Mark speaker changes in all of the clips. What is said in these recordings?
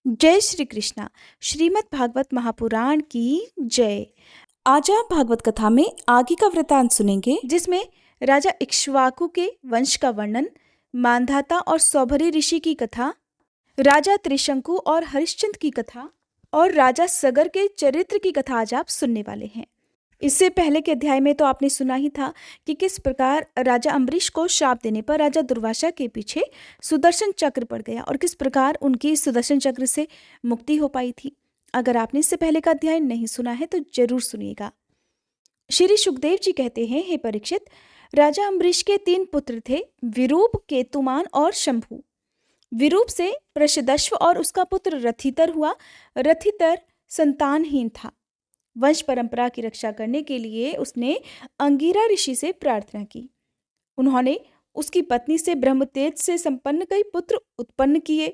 Speaker 1: जय श्री कृष्णा। श्रीमद् भागवत महापुराण की जय। आज आप भागवत कथा में आगे का वृतांत सुनेंगे, जिसमें राजा इक्ष्वाकु के वंश का वर्णन, मांधाता और सौभरी ऋषि की कथा, राजा त्रिशंकु और हरिश्चंद्र की कथा और राजा सगर के चरित्र की कथा आज आप सुनने वाले हैं। इससे पहले के अध्याय में तो आपने सुना ही था कि किस प्रकार राजा अम्बरीश को श्राप देने पर राजा दुर्वासा के पीछे सुदर्शन चक्र पड़ गया और किस प्रकार उनकी सुदर्शन चक्र से मुक्ति हो पाई थी। अगर आपने इससे पहले का अध्याय नहीं सुना है तो जरूर सुनिएगा। श्री सुखदेव जी कहते हैं, हे परीक्षित, राजा अम्बरीश के 3 पुत्र थे, विरूप, केतुमान और शंभु। विरूप से प्रषदश्व और उसका पुत्र रथितर हुआ। रथितर संतानहीन था। वंश परंपरा की रक्षा करने के लिए उसने अंगिरा ऋषि से प्रार्थना की। उन्होंने उसकी पत्नी से ब्रह्मतेज से संपन्न कई पुत्र उत्पन्न किए।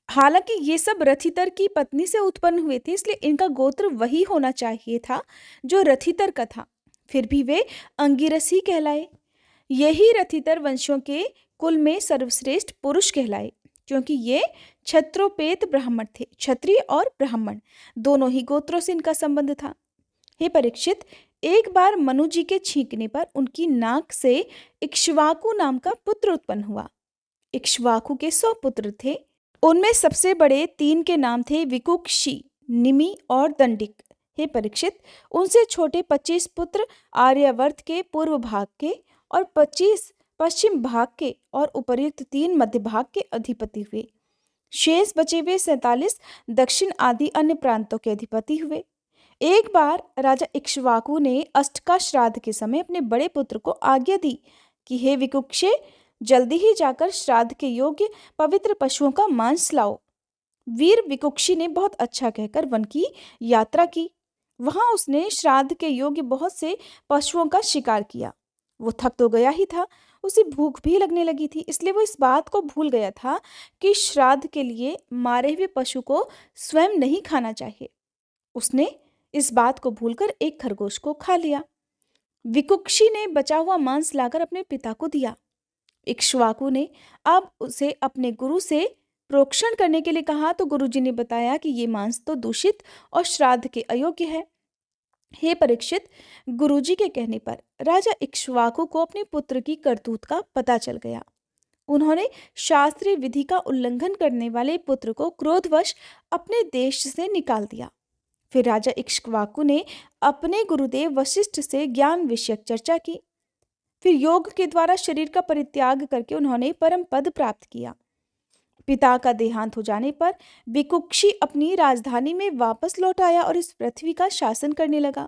Speaker 1: हालांकि ये सब रथितर की पत्नी से उत्पन्न हुए थे, इसलिए इनका गोत्र वही होना चाहिए था जो रथितर का था। फिर भी वे अंगिरस ही कहलाए। यही रथितर वंशों के कुल में सर्वश्रेष्ठ पुरुष कहलाए, क्योंकि ये क्षत्रोपेत ब्राह्मण थे। क्षत्रिय और ब्राह्मण दोनों ही गोत्रों से इनका संबंध था। हे परीक्षित, एक बार मनु जी के छींकने पर उनकी नाक से इक्ष्वाकु नाम का पुत्र उत्पन्न हुआ। इक्ष्वाकु के 100 पुत्र थे। उनमें सबसे बड़े 3 के नाम थे विकुक्षी, निमि और दंडिक। हे परीक्षित, उनसे छोटे 25 पुत्र आर्यावर्त के पूर्व भाग के और 25 पश्चिम भाग के और उपर्युक्त 3 मध्य भाग के अधिपति हुए। शेष बचे हुए 47 दक्षिण आदि अन्य प्रांतों के अधिपति हुए। एक बार राजा इक्ष्वाकु ने अष्टका श्राद्ध के समय अपने बड़े पुत्र को आज्ञा दी कि हे विकुक्षे, जल्दी ही जाकर श्राद्ध के योग्य पवित्र पशुओं का मांस लाओ। वीर विकुक्षी ने बहुत अच्छा कहकर वन की यात्रा की। वहां उसने श्राद्ध के योग्य बहुत से पशुओं का शिकार किया। वो थक तो गया ही था, उसे भूख भी लगने लगी थी, इसलिए वो इस बात को भूल गया था कि श्राद्ध के लिए मारे हुए पशु को स्वयं नहीं खाना चाहिए। उसने इस बात को भूलकर एक खरगोश को खा लिया। विकुक्षी ने बचा हुआ मांस लाकर अपने पिता को दिया। इक्ष्वाकु ने अब उसे अपने गुरु से प्रोक्षण करने के लिए कहा, तो गुरुजी ने बताया कि ये मांस तो दूषित और श्राद्ध के अयोग्य है। हे परीक्षित, गुरुजी के कहने पर राजा इक्ष्वाकु को अपने पुत्र की करतूत का पता चल गया। उन्होंने शास्त्रीय विधि का उल्लंघन करने वाले पुत्र को क्रोधवश अपने देश से निकाल दिया। फिर राजा इक्ष्वाकु ने अपने गुरुदेव वशिष्ठ से ज्ञान विषयक चर्चा की। फिर योग के द्वारा शरीर का परित्याग करके उन्होंने परम पद प्राप्त किया। पिता का देहांत हो जाने पर विकुक्षी अपनी राजधानी में वापस लौट आया और इस पृथ्वी का शासन करने लगा।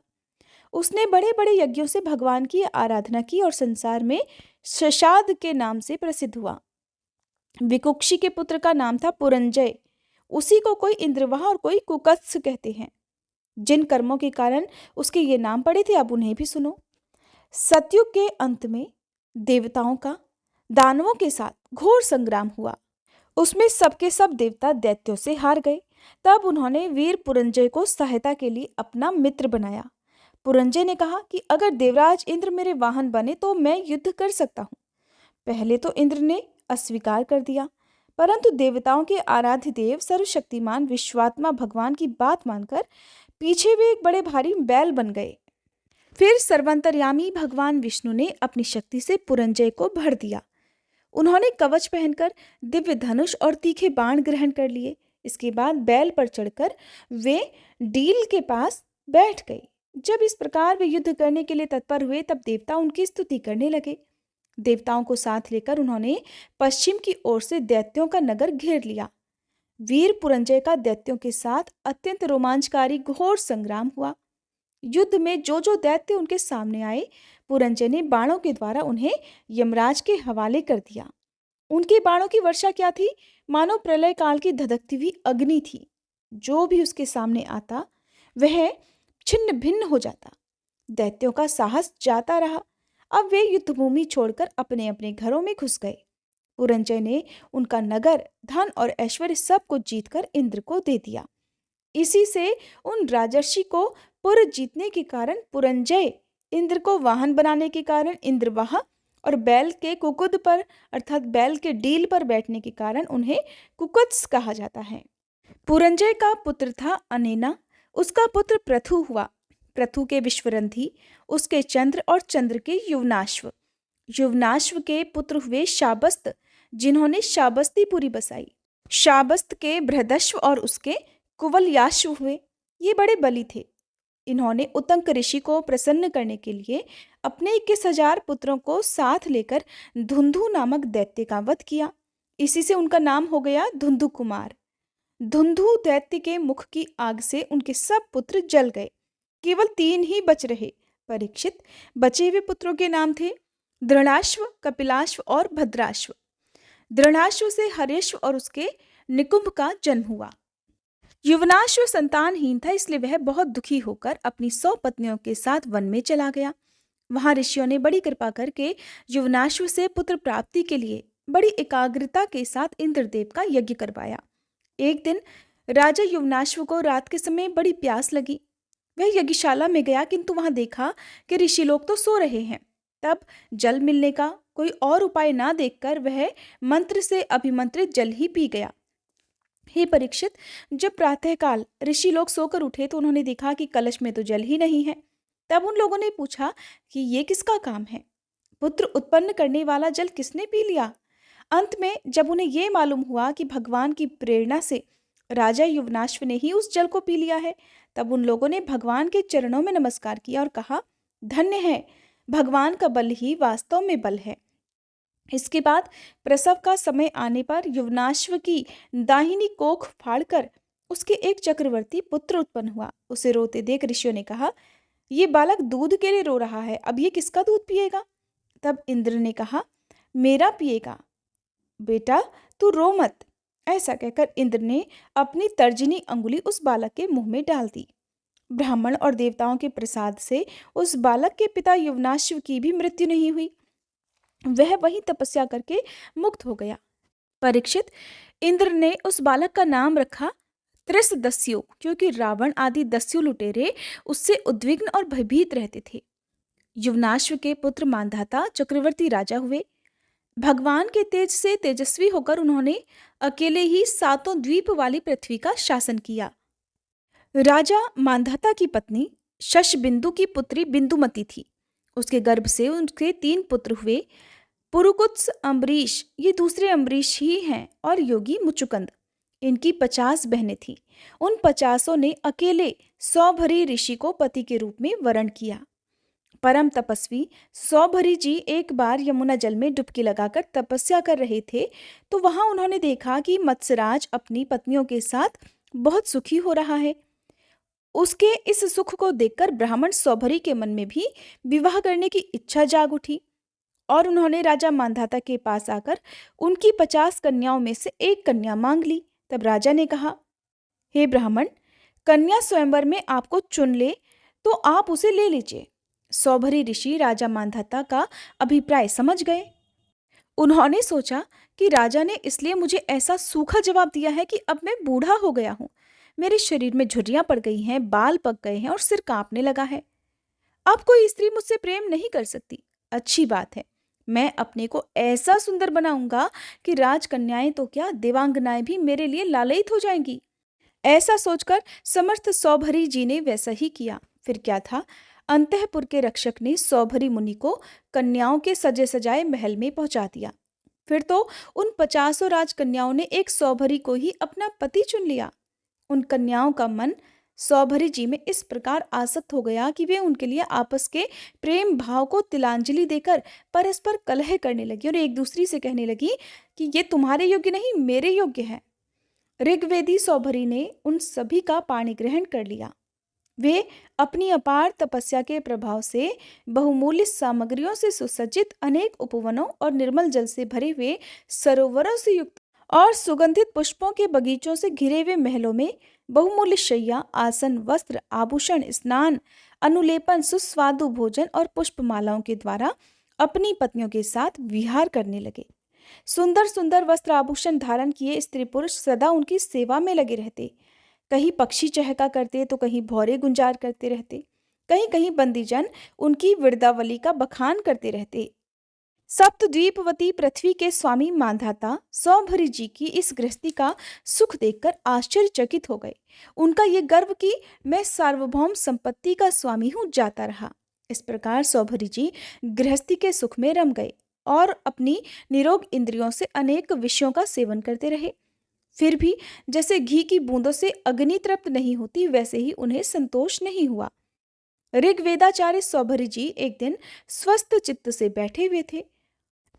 Speaker 1: उसने बड़े बड़े यज्ञों से भगवान की आराधना की और संसार में शशाद के नाम से प्रसिद्ध हुआ। विकुक्षी के पुत्र का नाम था पुरंजय। उसी को कोई इंद्रवाह और कोई कुकत्स कहते हैं। जिन कर्मों के कारण उसके ये नाम पड़े थे, अब उन्हें भी सुनो। सतयुग के अंत में देवताओं का दानवों के साथ घोर संग्राम हुआ। उसमें सबके सब देवता दैत्यों से हार गए। तब उन्होंने वीर पुरंजय को सहायता के लिए अपना मित्र बनाया। पुरंजय ने कहा कि अगर देवराज इंद्र मेरे वाहन बने तो मैं युद्ध कर सकता हूँ। पहले तो इंद्र ने अस्वीकार कर दिया, परंतु देवताओं के आराध्य देव सर्वशक्तिमान विश्वात्मा भगवान की बात मानकर पीछे वे एक बड़े भारी बैल बन गए। फिर सर्वांतर्यामी भगवान विष्णु ने अपनी शक्ति से पुरंजय को भर दिया। उन्होंने कवच पहनकर दिव्य धनुष और तीखे बाण ग्रहण कर लिए। इसके बाद बैल पर चढ़कर वे डील के पास बैठ गए। जब इस प्रकार वे युद्ध करने के लिए तत्पर हुए, तब देवता उनकी स्तुति करने लगे। देवताओं को साथ लेकर उन्होंने पश्चिम की ओर से दैत्यों का नगर घेर लिया। वीर पुरंजय का दैत्यों के साथ अत्यंत रोमांचकारी घोर संग्राम हुआ। युद्ध में जो जो दैत्य उनके सामने आए, पुरंजय ने बाणों के द्वारा उन्हें यमराज के हवाले कर दिया। उनके बाणों की वर्षा क्या थी, मानो प्रलय काल की धधकती हुई अग्नि थी। जो भी उसके सामने आता वह छिन्न भिन्न हो जाता। दैत्यों का साहस जाता रहा। अब वे युद्धभूमि छोड़कर अपने अपने घरों में घुस गए। पुरंजय ने उनका नगर, धन और ऐश्वर्य सब कुछ जीतकर इंद्र को दे दिया। इसी से उन राजर्षि को पुर जीतने के कारण पुरंजय, इंद्र को वाहन बनाने के कारण इंद्रवाह और बैल के कुकुद पर अर्थात बैल के डील पर बैठने के कारण उन्हें कुकुत्स कहा जाता है। पुरंजय का पुत्र था अनेना, उसका पुत्र प्रथु हुआ। प्रथु के विश्वरंधी, उसके चंद्र और चंद्र के युवनाश्व। युवनाश्व के पुत्र हुए शाबस्त, जिन्होंने शाबस्तीपुरी बसाई। शाबस्त के बृहदश्व और उसके कुवलयाश्व हुए। ये बड़े बली थे। इन्होंने उतंक ऋषि को प्रसन्न करने के लिए अपने 21,000 पुत्रों को साथ लेकर धुंधु नामक दैत्य का वध किया। इसी से उनका नाम हो गया धुंधु कुमार। धुंधु दैत्य के मुख की आग से उनके सब पुत्र जल गए। केवल 3 ही बच रहे। परीक्षित। बचे हुए पुत्रों के नाम थे दृढ़ाश्व, कपिलाश्व और भद्राश्व। दृढ़ाश्व से हरेश्व और उसके निकुंभ का जन्म हुआ। युवनाश्व संतानहीन था, इसलिए वह बहुत दुखी होकर अपनी 100 पत्नियों के साथ वन में चला गया। वहां ऋषियों ने बड़ी कृपा करके युवनाश्व से पुत्र प्राप्ति के लिए बड़ी एकाग्रता के साथ इंद्रदेव का यज्ञ करवाया। एक दिन राजा युवनाश्व को रात के समय बड़ी प्यास लगी। वह यज्ञशाला में गया, किंतु वहां देखा कि ऋषि लोग तो सो रहे हैं। तब जल मिलने का कोई और उपाय ना देखकर वह मंत्र से अभिमंत्रित जल ही पी गया। हे परीक्षित, जब प्रातःकाल ऋषि लोग सोकर उठे तो उन्होंने देखा कि कलश में तो जल ही नहीं है। तब उन लोगों ने पूछा कि ये किसका काम है? पुत्र उत्पन्न करने वाला जल किसने पी लिया? अंत में जब उन्हें ये मालूम हुआ कि भगवान की प्रेरणा से राजा युवनाश्व ने ही उस जल को पी लिया है, तब उन लोगों ने भगवान के चरणों में नमस्कार किया और कहा, धन्य है, भगवान का बल ही वास्तव में बल है। इसके बाद प्रसव का समय आने पर युवनाश्व की दाहिनी कोख फाड़कर उसके एक चक्रवर्ती पुत्र उत्पन्न हुआ। उसे रोते देख ऋषियों ने कहा, ये बालक दूध के लिए रो रहा है, अब ये किसका दूध पिएगा? तब इंद्र ने कहा, मेरा पिएगा। बेटा तू रो मत। ऐसा कहकर इंद्र ने अपनी तर्जनी अंगुली उस बालक के मुंह में डाल दी। ब्राह्मण और देवताओं के प्रसाद से उस बालक के पिता युवनाश्व की भी मृत्यु नहीं हुई। वह वहीं तपस्या करके मुक्त हो गया। परीक्षित, इंद्र ने उस बालक का नाम रखा त्रिसदस्यु, क्योंकि रावण आदि दस्यु लुटेरे उससे उद्विग्न और भयभीत रहते थे। युवनाश्व के पुत्र मांधाता चक्रवर्ती राजा हुए। भगवान के तेज से तेजस्वी होकर उन्होंने अकेले ही 7 द्वीप वाली पृथ्वी का शासन किया। राजा मांधाता की पत्नी शशबिंदु की पुत्री बिंदुमती थी। उसके गर्भ से उनके 3 पुत्र हुए, पुरुकुत्स, अम्बरीश, ये दूसरे अम्बरीश ही हैं, और योगी मुचुकंद। इनकी 50 बहनें थीं। उन 50 ने अकेले सौभरी ऋषि को पति के रूप में वरण किया। परम तपस्वी सौभरी जी एक बार यमुना जल में डुबकी लगाकर तपस्या कर रहे थे, तो वहां उन्होंने देखा कि मत्स्यराज अपनी पत्नियों के साथ बहुत सुखी हो रहा है। उसके इस सुख को देखकर ब्राह्मण सौभरी के मन में भी विवाह करने की इच्छा जाग उठी, और उन्होंने राजा मांधाता के पास आकर उनकी 50 कन्याओं में से एक कन्या मांग ली। तब राजा ने कहा, हे ब्राह्मण, कन्या स्वयंवर में आपको चुन ले तो आप उसे ले लीजिए। सौभरी ऋषि राजा मांधाता का अभिप्राय समझ गए। उन्होंने सोचा कि राजा ने इसलिए मुझे ऐसा सूखा जवाब दिया है कि अब मैं बूढ़ा हो गया हूं, मेरे शरीर में झुर्रियां पड़ गई हैं, बाल पक गए हैं और सिर कांपने लगा है। अब कोई स्त्री मुझसे प्रेम नहीं कर सकती। अच्छी बात है, मैं अपने को ऐसा सुंदर बनाऊंगा कि राजकन्याएं तो क्या, देवांगनाएं भी मेरे लिए लालयित हो जाएंगी। ऐसा सोचकर समर्थ सौभरी जी ने वैसा ही किया। फिर क्या था, अंतःपुर के रक्षक ने सौभरी मुनि को कन्याओं के सजे सजाए महल में पहुंचा दिया। फिर तो उन 50 राजकन्याओं ने एक सौभरी को ही अपना पति चुन लिया। उन कन्याओं का मन सौभरी जी में इस प्रकार आसक्त हो गया कि वे उनके लिए आपस के प्रेम भाव को तिलांजलि देकर परस्पर कलह करने लगी और एक दूसरी से कहने लगी कि ये तुम्हारे योग्य नहीं, मेरे योग्य है। ऋग्वेदी सौभरी ने उन सभी का पाणी ग्रहण कर लिया। वे अपनी अपार तपस्या के प्रभाव से बहुमूल्य सामग्रियों से सुसज्जित अनेक उपवनों और निर्मल जल से भरे हुए सरोवरों से युक्त और सुगंधित पुष्पों के बगीचों से घिरे हुए महलों में बहुमूल्य शैया, आसन, वस्त्र, आभूषण, स्नान, अनुलेपन, सुस्वादु भोजन और पुष्पमालाओं के द्वारा अपनी पत्नियों के साथ विहार करने लगे। सुंदर सुंदर वस्त्र आभूषण धारण किए स्त्री पुरुष सदा उनकी सेवा में लगे रहते। कहीं पक्षी चहका करते तो कहीं भौरे गुंजार करते रहते। कहीं कहीं बंदीजन उनकी विरदावली का बखान करते रहते। सप्तद्वीपवती पृथ्वी के स्वामी मांधाता सौभरी जी की इस गृहस्थी का सुख देखकर आश्चर्यचकित हो गए। उनका ये गर्व कि मैं सार्वभौम संपत्ति का स्वामी हूं जाता रहा। इस प्रकार सौभरी जी गृहस्थी के सुख में रम गए और अपनी निरोग इंद्रियों से अनेक विषयों का सेवन करते रहे। फिर भी जैसे घी की बूंदों से अग्नि तृप्त नहीं होती, वैसे ही उन्हें संतोष नहीं हुआ। ऋग्वेदाचार्य सौभरी जी एक दिन स्वस्थ चित्त से बैठे हुए थे।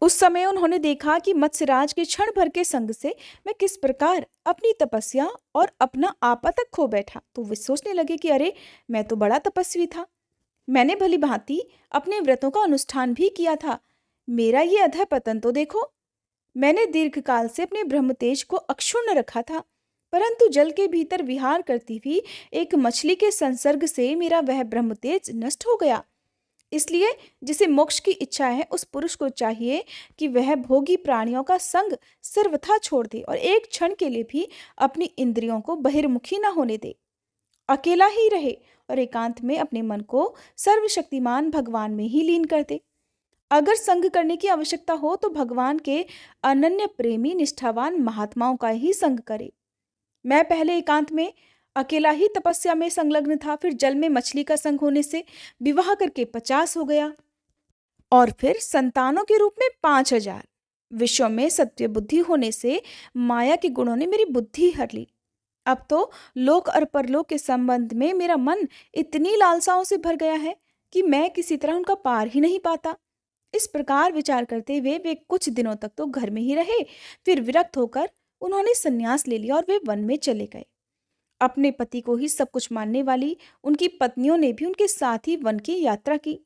Speaker 1: उस समय उन्होंने देखा कि मत्स्यराज के क्षण भर के संग से मैं किस प्रकार अपनी तपस्या और अपना आपा तक खो बैठा। तो वे सोचने लगे कि अरे, मैं तो बड़ा तपस्वी था, मैंने भली भांति अपने व्रतों का अनुष्ठान भी किया था, मेरा ये अधः पतन तो देखो। मैंने दीर्घकाल से अपने ब्रह्म तेज को अक्षुण्ण रखा था, परंतु जल के भीतर विहार करती हुई एक मछली के संसर्ग से मेरा वह ब्रह्म तेज नष्ट हो गया। इसलिए जिसे मोक्ष की इच्छा है, उस पुरुष को चाहिए कि वह भोगी प्राणियों का संग सर्वथा छोड़ दे और एक क्षण के लिए भी अपनी इंद्रियों को बहिर्मुखी न होने दे, अकेला ही रहे और एकांत में अपने मन को सर्वशक्तिमान भगवान में ही लीन कर दे। अगर संग करने की आवश्यकता हो तो भगवान के अनन्य प्रेमी निष्ठावान महात्माओं का ही संग करे। मैं पहले एकांत में अकेला ही तपस्या में संलग्न था, फिर जल में मछली का संग होने से विवाह करके 50 हो गया और फिर संतानों के रूप में 5,000। विश्व में सत्य बुद्धि होने से माया के गुणों ने मेरी बुद्धि हर ली। अब तो लोक और परलोक के संबंध में मेरा मन इतनी लालसाओं से भर गया है कि मैं किसी तरह उनका पार ही नहीं पाता। इस प्रकार विचार करते हुए वे कुछ दिनों तक तो घर में ही रहे, फिर विरक्त होकर उन्होंने संन्यास ले लिया और वे वन में चले गए। अपने पति को ही सब कुछ मानने वाली उनकी पत्नियों ने भी उनके साथ ही वन की यात्रा की।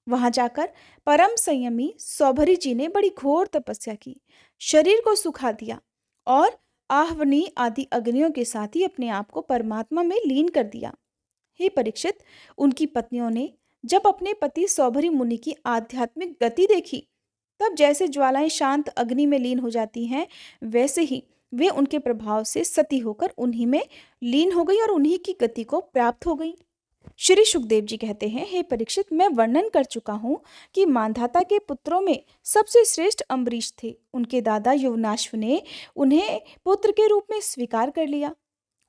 Speaker 1: वहां जाकर परम संयमी सौभरी जी ने बड़ी घोर तपस्या की, शरीर को सुखा दिया और आहवनी आदि अग्नियों के साथ ही अपने आप को परमात्मा में लीन कर दिया। हे परीक्षित, उनकी पत्नियों ने जब अपने पति सौभरी मुनि की आध्यात्मिक गति देखी, तब जैसे ज्वालाएं शांत अग्नि में लीन हो जाती हैं, वैसे ही वे उनके प्रभाव से सती होकर उन्हीं में लीन हो गई और उन्हीं की गति को प्राप्त हो गई। श्री सुखदेव जी कहते हैं, हे परीक्षित, मैं वर्णन कर चुका हूँ कि मांधाता के पुत्रों में सबसे श्रेष्ठ अम्बरीश थे। उनके दादा यवनाश्व ने उन्हें पुत्र के रूप में स्वीकार कर लिया।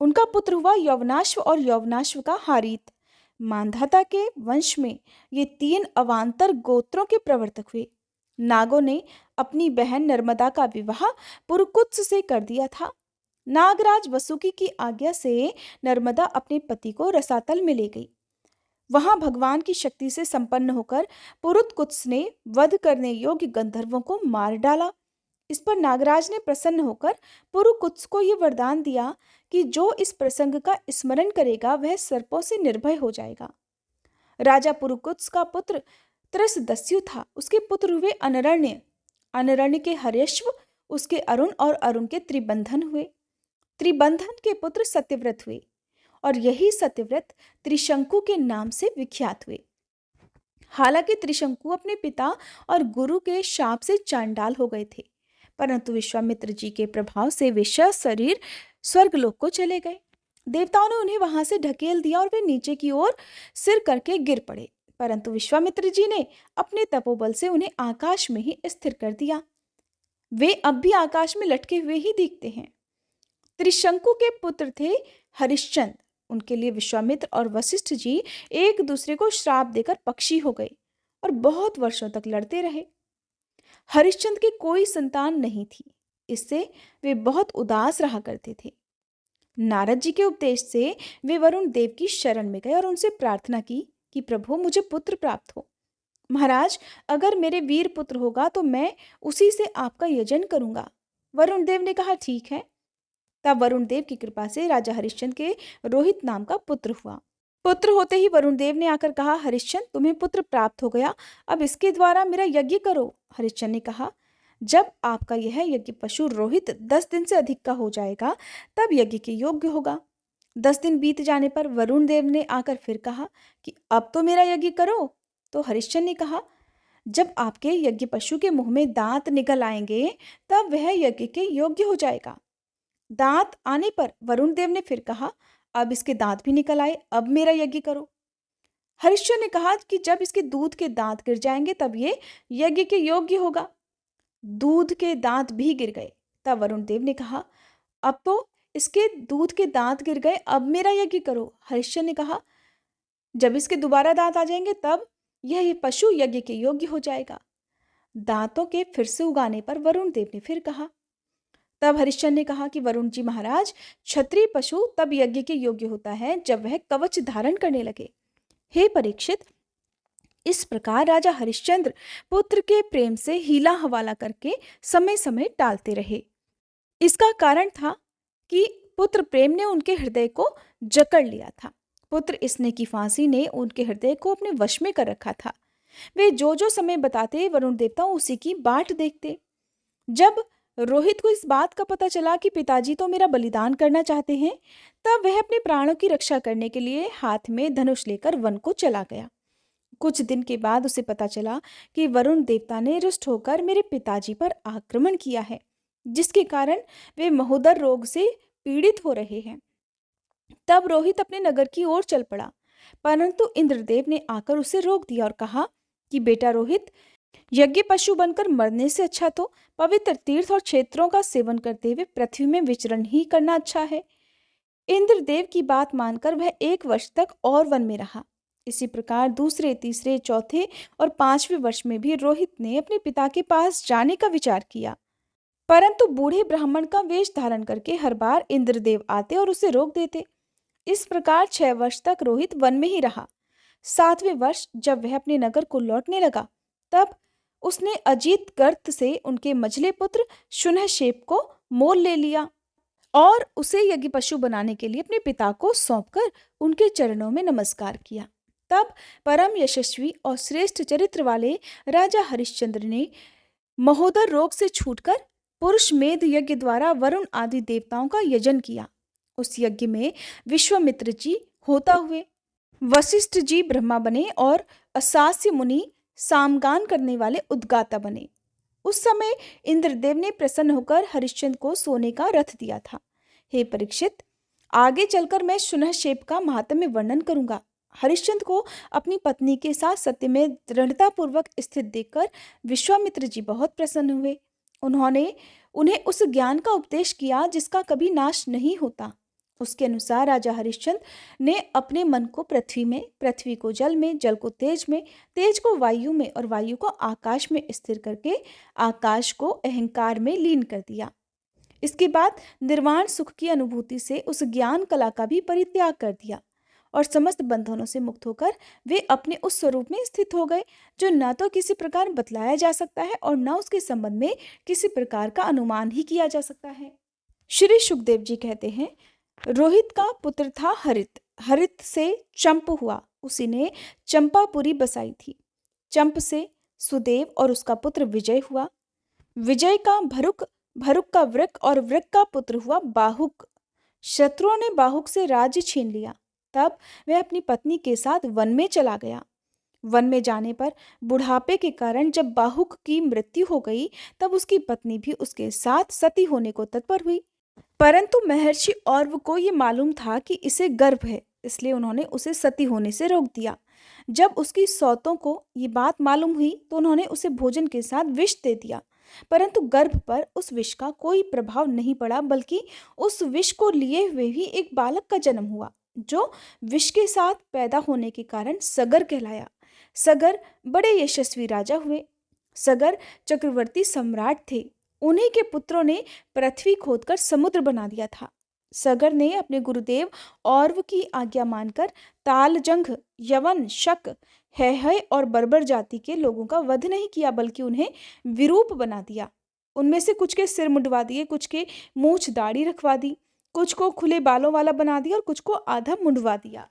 Speaker 1: उनका पुत्र हुआ यवनाश्व और यवनाश्व का हारीत। मांधाता के वंश में ये 3 अवान्तर गोत्रों के प्रवर्तक हुए। नागों ने अपनी बहन नर्मदा का विवाह पुरुकुत्स से कर दिया था। नागराज वसुकी की आज्ञा से नर्मदा अपने पति को रसातल में ले गई। वहां भगवान की शक्ति से संपन्न होकर पुरुतकुत्स ने वध करने योग्य गंधर्वों को मार डाला। इस पर नागराज ने प्रसन्न होकर पुरुकुत्स को यह वरदान दिया कि जो इस प्रसंग का स्मरण करेगा वह सर्पों से निर्भय हो जाएगा। राजा पुरुकुत्स का पुत्र त्रसदस्यु था। उसके पुत्र हुए अनरण्य, अनरण्य के हर्यश्व, उसके अरुण और अरुण के त्रिबंधन हुए। त्रिबंधन के पुत्र सत्यव्रत हुए और यही सत्यव्रत त्रिशंकु के नाम से विख्यात हुए। हालांकि त्रिशंकु अपने पिता और गुरु के शाप से चांडाल हो गए थे, परंतु विश्वामित्र जी के प्रभाव से वे शरीर स्वर्गलोक को चले गए। देवताओं ने उन्हें वहां से ढकेल दिया और वे नीचे की ओर सिर करके गिर पड़े, परंतु विश्वामित्र जी ने अपने तपोबल से उन्हें आकाश में ही स्थिर कर दिया। वे अब भी आकाश में लटके हुए ही दिखते हैं। त्रिशंकु के पुत्र थे हरिश्चंद्र। उनके लिए विश्वामित्र और वशिष्ठ जी एक दूसरे को श्राप देकर पक्षी हो गए और बहुत वर्षों तक लड़ते रहे। हरिश्चंद्र की कोई संतान नहीं थी, इससे वे बहुत उदास रहा करते थे। नारद जी के उपदेश से वे वरुण देव की शरण में गए और उनसे प्रार्थना की कि प्रभु, मुझे पुत्र प्राप्त हो। महाराज, अगर मेरे वीर पुत्र होगा तो मैं उसी से आपका यजन करूंगा। वरुण देव ने कहा, ठीक है। तब वरुण देव की कृपा से राजा हरिश्चंद्र के रोहित नाम का पुत्र हुआ। पुत्र होते ही वरुण देव ने आकर कहा, हरिश्चंद्र, तुम्हें पुत्र प्राप्त हो गया, अब इसके द्वारा मेरा यज्ञ करो। हरिश्चंद्र ने कहा, जब आपका यह यज्ञ पशु रोहित 10 दिन से अधिक का हो जाएगा, तब यज्ञ के योग्य होगा। 10 दिन बीत जाने पर वरुण देव ने आकर फिर कहा कि अब तो मेरा यज्ञ करो। तो हरिश्चंद्र ने कहा, जब आपके यज्ञ पशु के मुंह में दांत निकल आएंगे, तब वह यज्ञ के योग्य हो जाएगा। दांत आने पर वरुण देव ने फिर कहा, अब इसके दांत भी निकल आए, अब मेरा यज्ञ करो। हरिश्चंद्र ने कहा कि जब इसके दूध के दांत गिर जाएंगे तब ये यज्ञ के योग्य होगा। दूध के दांत भी गिर गए। तब वरुण देव ने कहा, अब तो इसके दूध के दांत गिर गए, अब मेरा यज्ञ करो। हरिश्चंद्र ने कहा, जब इसके दोबारा दांत आ जाएंगे तब यह पशु यज्ञ के योग्य हो जाएगा। दांतों के फिर से उगाने पर वरुण देव ने फिर कहा। तब हरिश्चंद्र ने कहा कि वरुण जी महाराज, क्षत्रिय पशु तब यज्ञ के योग्य होता है जब वह कवच धारण करने लगे। हे परीक्षित, इस प्रकार राजा हरिश्चंद्र पुत्र के प्रेम से हीला हवाला करके समय समय टालते रहे। इसका कारण था कि पुत्र प्रेम ने उनके हृदय को जकड़ लिया था। पुत्र स्नेह की फांसी ने उनके हृदय को अपने वश में कर रखा था। वे जो जो समय बताते वरुण देवता उसी की बाट देखते। जब रोहित को इस बात का पता चला कि पिताजी तो मेरा बलिदान करना चाहते हैं, तब वह अपने प्राणों की रक्षा करने के लिए हाथ में धनुष लेकर वन को चला गया। कुछ दिन के बाद उसे पता चला कि वरुण देवता ने रुष्ट होकर मेरे पिताजी पर आक्रमण किया है, जिसके कारण वे महोदर रोग से पीड़ित हो रहे हैं। तब रोहित अपने नगर की ओर चल पड़ा, परंतु इंद्रदेव ने आकर उसे रोक दिया और कहा कि बेटा रोहित, यज्ञ पशु बनकर मरने से अच्छा तो पवित्र तीर्थ और क्षेत्रों का सेवन करते हुए पृथ्वी में विचरण ही करना अच्छा है। इंद्रदेव की बात मानकर वह 1 वर्ष तक और वन में रहा। इसी प्रकार दूसरे, तीसरे, चौथे और 5वें वर्ष में भी रोहित ने अपने पिता के पास जाने का विचार किया, परंतु बूढ़े ब्राह्मण का वेश धारण करके हर बार इंद्रदेव आते और उसे रोक देते। इस प्रकार 6 वर्ष तक रोहित वन में ही रहा। 7वें वर्ष जब वह अपने नगर को लौटने लगा, तब उसने अजीत गर्त से उनके मझले पुत्र शुनहशेप को मोल ले लिया और उसे यज्ञ पशु बनाने के लिए अपने पिता को सौंपकर उनके चरणों में नमस्कार किया। तब परम यशस्वी और श्रेष्ठ चरित्र वाले राजा हरिश्चंद्र ने महोदर रोग से छूटकर पुरुष मेध यज्ञ द्वारा वरुण आदि देवताओं का यजन किया। उस यज्ञ में विश्वामित्र जी होता हुए, वशिष्ठ जी ब्रह्मा बने और असास्य मुनि सामगान करने वाले उद्गाता बने। उस समय इंद्रदेव ने प्रसन्न होकर हरिश्चंद्र को सोने का रथ दिया था। हे परीक्षित, आगे चलकर मैं शुनहशेप का महात्म्य वर्णन करूंगा। हरिश्चंद्र को अपनी पत्नी के साथ सत्य में दृढ़ता पूर्वक स्थित देखकर विश्वामित्र जी बहुत प्रसन्न हुए। उन्होंने उन्हें उस ज्ञान का उपदेश किया जिसका कभी नाश नहीं होता। उसके अनुसार राजा हरिश्चंद्र ने अपने मन को पृथ्वी में, पृथ्वी को जल में, जल को तेज में, तेज को वायु में और वायु को आकाश में स्थिर करके आकाश को अहंकार में लीन कर दिया। इसके बाद निर्वाण सुख की अनुभूति से उस ज्ञान कला का भी परित्याग कर दिया और समस्त बंधनों से मुक्त होकर वे अपने उस स्वरूप में स्थित हो गए जो न तो किसी प्रकार बतलाया जा सकता है और न उसके संबंध में किसी प्रकार का अनुमान ही किया जा सकता है। श्री सुखदेव जी कहते हैं, रोहित का पुत्र था हरित, हरित से चंप हुआ, उसी ने चंपापुरी बसाई थी। चंप से सुदेव और उसका पुत्र विजय हुआ। विजय का भरुक, भरुक का वृक और वृक का पुत्र हुआ बाहुक। शत्रुओं ने बाहुक से राज्य छीन लिया। तब वह अपनी पत्नी के साथ वन में चला गया। वन में जाने पर बुढ़ापे के कारण जब बाहुक की मृत्यु हो गई, तब उसकी पत्नी भी उसके साथ सती होने को तत्पर हुई, परंतु महर्षि औरव को ये मालूम था कि इसे गर्भ है, इसलिए उन्होंने उसे सती होने से रोक दिया। जब उसकी सौतों को ये बात मालूम हुई तो उन्होंने उसे भोजन के साथ विष दे दिया, परंतु गर्भ पर उस विष का कोई प्रभाव नहीं पड़ा, बल्कि उस विष को लिए हुए ही एक बालक का जन्म हुआ जो विष के साथ पैदा होने के कारण सगर कहलाया। सगर बड़े यशस्वी राजा हुए। सगर चक्रवर्ती सम्राट थे। उन्हीं के पुत्रों ने पृथ्वी खोदकर समुद्र बना दिया था। सगर ने अपने गुरुदेव औरव की आज्ञा मानकर तालजंघ, यवन, शक, है और बर्बर जाति के लोगों का वध नहीं किया, बल्कि उन्हें विरूप बना दिया। उनमें से कुछ के सिर मुंडवा दिए, कुछ के मूछ दाढ़ी रखवा दी, कुछ को खुले बालों वाला बना दिया और कुछ को आधा मुंडवा दिया।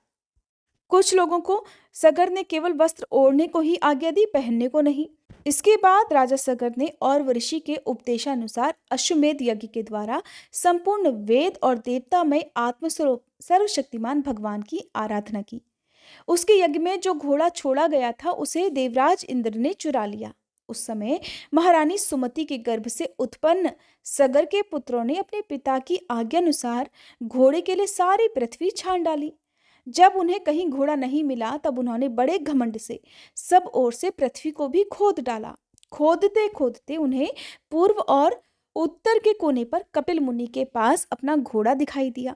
Speaker 1: कुछ लोगों को सगर ने केवल वस्त्र ओढ़ने को ही आज्ञा दी, पहनने को नहीं। इसके बाद राजा सगर ने और ऋषि के उपदेशानुसार अश्वमेध यज्ञ के द्वारा संपूर्ण वेद और देवतामय आत्मस्वरूप सर्वशक्तिमान भगवान की आराधना की। उसके यज्ञ में जो घोड़ा छोड़ा गया था उसे देवराज इंद्र ने चुरा लिया। उस समय महारानी सुमति के गर्भ से उत्पन्न सगर के पुत्रों ने अपने पिता की आज्ञानुसार घोड़े के लिए सारी पृथ्वी छान डाली। जब उन्हें कहीं घोड़ा नहीं मिला तब उन्होंने बड़े घमंड से सब ओर से पृथ्वी को भी खोद डाला। खोदते खोदते उन्हें पूर्व और उत्तर के कोने पर कपिल मुनि के पास अपना घोड़ा दिखाई दिया।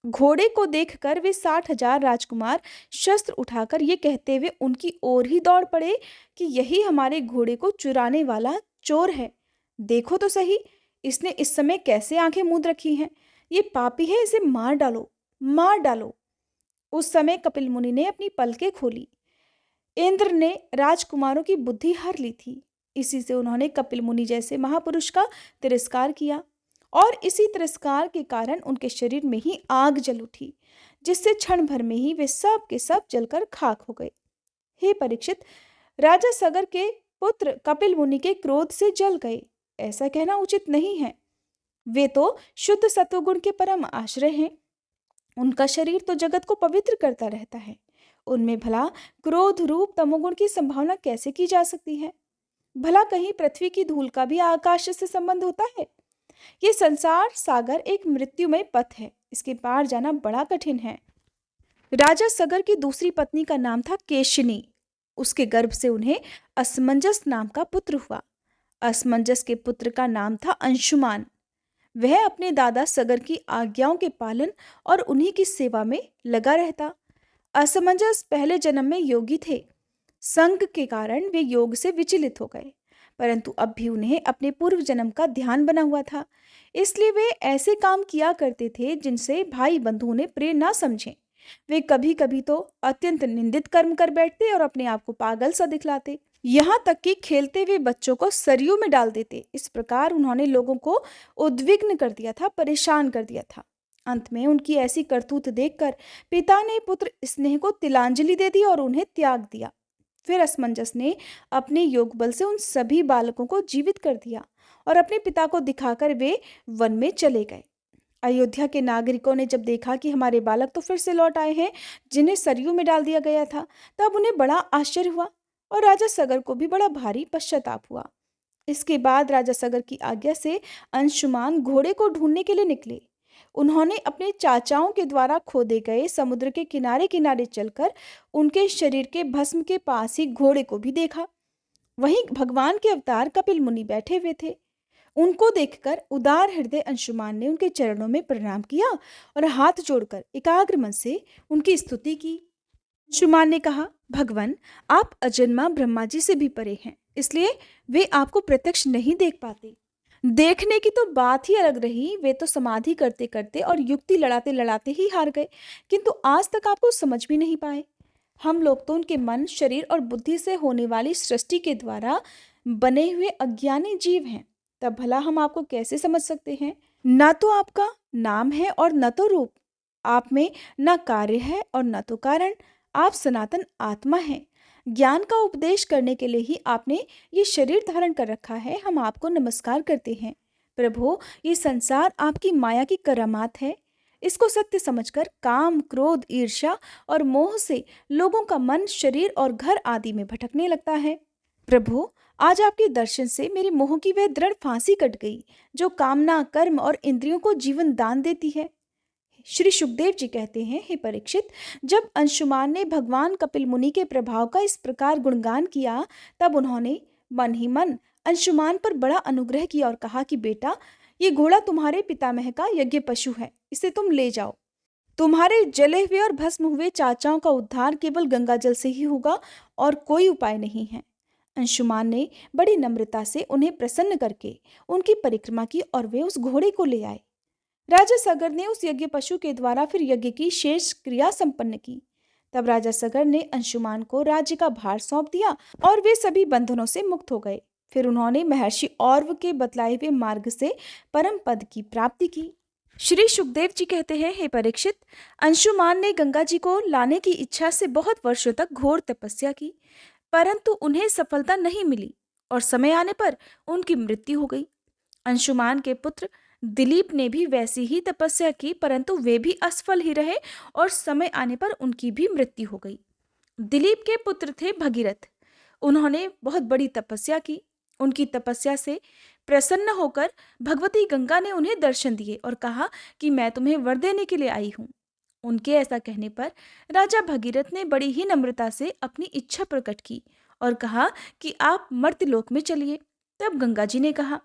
Speaker 1: घोड़े को देखकर वे 60,000 राजकुमार शस्त्र उठाकर ये कहते हुए उनकी ओर ही दौड़ पड़े कि यही हमारे घोड़े को चुराने वाला चोर है। देखो तो सही, इसने इस समय कैसे आंखें मूंद रखी हैं। ये पापी है, इसे मार डालो, मार डालो। उस समय कपिल मुनि ने अपनी पलकें खोली। इंद्र ने राजकुमारों की बुद्धि हर ली थी। इसी से उन्होंने कपिल मुनि जैसे महापुरुष का तिरस्कार किया और इसी तिरस्कार के कारण उनके शरीर में ही आग जल उठी, जिससे क्षण भर में ही वे सब के सब जलकर खाक हो गए। हे परीक्षित, राजा सगर के पुत्र कपिल मुनि के क्रोध से जल गए, ऐसा कहना उचित नहीं है। वे तो शुद्ध सत्वगुण के परम आश्रय हैं। उनका शरीर तो जगत को पवित्र करता रहता है। उनमें भला क्रोध रूप तमोगुण की संभावना कैसे की जा सकती है? भला कहीं पृथ्वी की धूल का भी आकाश से संबंध होता है? ये संसार सागर एक मृत्युमय पथ है, इसके पार जाना बड़ा कठिन है। राजा सगर की दूसरी पत्नी का नाम था केशिनी। उसके गर्भ से उन्हें असमंजस नाम का पुत्र हुआ। असमंजस के पुत्र का नाम था अंशुमान। वह अपने दादा सगर की आज्ञाओं के पालन और उन्हीं की सेवा में लगा रहता। असमंजस पहले जन्म में योगी थे। संग के कारण वे योग से विचलित हो गए, परंतु अब भी उन्हें अपने पूर्व जन्म का ध्यान बना हुआ था। इसलिए वे ऐसे काम किया करते थे जिनसे भाई बंधु उन्हें प्रिय ना समझें। वे कभी कभी तो अत्यंत निंदित कर्म कर बैठते और अपने आप को पागल सा दिखलाते, यहाँ तक कि खेलते हुए बच्चों को सरयू में डाल देते। इस प्रकार उन्होंने लोगों को उद्विग्न कर दिया था, परेशान कर दिया था। अंत में उनकी ऐसी करतूत देखकर पिता ने पुत्र स्नेह को तिलांजलि दे दी और उन्हें त्याग दिया। फिर असमंजस ने अपने योग बल से उन सभी बालकों को जीवित कर दिया और अपने पिता को दिखाकर वे वन में चले गए। अयोध्या के नागरिकों ने जब देखा कि हमारे बालक तो फिर से लौट आए हैं जिन्हें सरयू में डाल दिया गया था, तब उन्हें बड़ा आश्चर्य हुआ और राजा सगर को भी बड़ा भारी पश्चाताप हुआ। इसके बाद राजा सगर की आज्ञा से अंशुमान घोड़े को ढूंढने के लिए निकले। उन्होंने अपने चाचाओं के द्वारा खोदे गए समुद्र के किनारे किनारे चलकर उनके शरीर के भस्म के पास ही घोड़े को भी देखा। वहीं भगवान के अवतार कपिल मुनि बैठे हुए थे। उनको देखकर उदार हृदय अंशुमान ने उनके चरणों में प्रणाम किया और हाथ जोड़कर एकाग्र मन से उनकी स्तुति की। अंशुमान ने कहा, भगवान, आप अजन्मा ब्रह्मा जी से भी परे हैं, इसलिए वे आपको प्रत्यक्ष नहीं देख पाते। देखने की तो बात ही अलग रही, वे तो समाधि करते करते और युक्ति लड़ाते लड़ाते ही हार गए, किंतु आज तक आपको समझ भी नहीं पाए। हम लोग तो उनके मन, शरीर और बुद्धि से होने वाली सृष्टि के द्वारा बने हुए अज्ञानी जीव हैं, तब भला हम आपको कैसे समझ सकते हैं? न तो आपका नाम है और न तो रूप, आप में न कार्य है और न तो कारण। आप सनातन आत्मा हैं। ज्ञान का उपदेश करने के लिए ही आपने ये शरीर धारण कर रखा है। हम आपको नमस्कार करते हैं। प्रभु, ये संसार आपकी माया की करामात है। इसको सत्य समझकर काम, क्रोध, ईर्ष्या और मोह से लोगों का मन, शरीर और घर आदि में भटकने लगता है। प्रभु, आज आपके दर्शन से मेरे मोह की वह दृढ़ फांसी कट गई जो कामना, कर्म और इंद्रियों को जीवन दान देती है। श्री सुखदेव जी कहते हैं, हे परीक्षित, जब अंशुमान ने भगवान कपिल मुनि के प्रभाव का इस प्रकार गुणगान किया, तब उन्होंने मन ही मन अंशुमान पर बड़ा अनुग्रह किया और कहा कि बेटा, ये घोड़ा तुम्हारे पितामह का यज्ञ पशु है, इसे तुम ले जाओ। तुम्हारे जले हुए और भस्म हुए चाचाओं का उद्धार केवल गंगा जल से ही होगा और कोई उपाय नहीं है। अंशुमान ने बड़ी नम्रता से उन्हें प्रसन्न करके उनकी परिक्रमा की और वे उस घोड़े को ले आए। राजा सगर ने उस यज्ञ पशु के द्वारा फिर यज्ञ की शेष क्रिया संपन्न की। तब राजा सगर ने अंशुमान को राज्य का भार सौंप दिया और वे सभी बंधनों से मुक्त हो गए। फिर उन्होंने महर्षि औरव के बतलाए हुए मार्ग से परम पद की प्राप्ति की। श्री सुखदेव जी कहते हैं, हे परीक्षित, अंशुमान ने गंगा जी को लाने की इच्छा से बहुत वर्षों तक घोर तपस्या की, परंतु उन्हें सफलता नहीं मिली और समय आने पर उनकी मृत्यु हो गई। अंशुमान के पुत्र दिलीप ने भी वैसी ही तपस्या की, परंतु वे भी असफल ही रहे और समय आने पर उनकी भी मृत्यु हो गई। दिलीप के पुत्र थे भगीरथ। उन्होंने बहुत बड़ी तपस्या की। उनकी तपस्या से प्रसन्न होकर भगवती गंगा ने उन्हें दर्शन दिए और कहा कि मैं तुम्हें वर देने के लिए आई हूँ। उनके ऐसा कहने पर राजा भगीरथ ने बड़ी ही नम्रता से अपनी इच्छा प्रकट की और कहा कि आप मर्त्यलोक में चलिए। तब गंगा जी ने कहा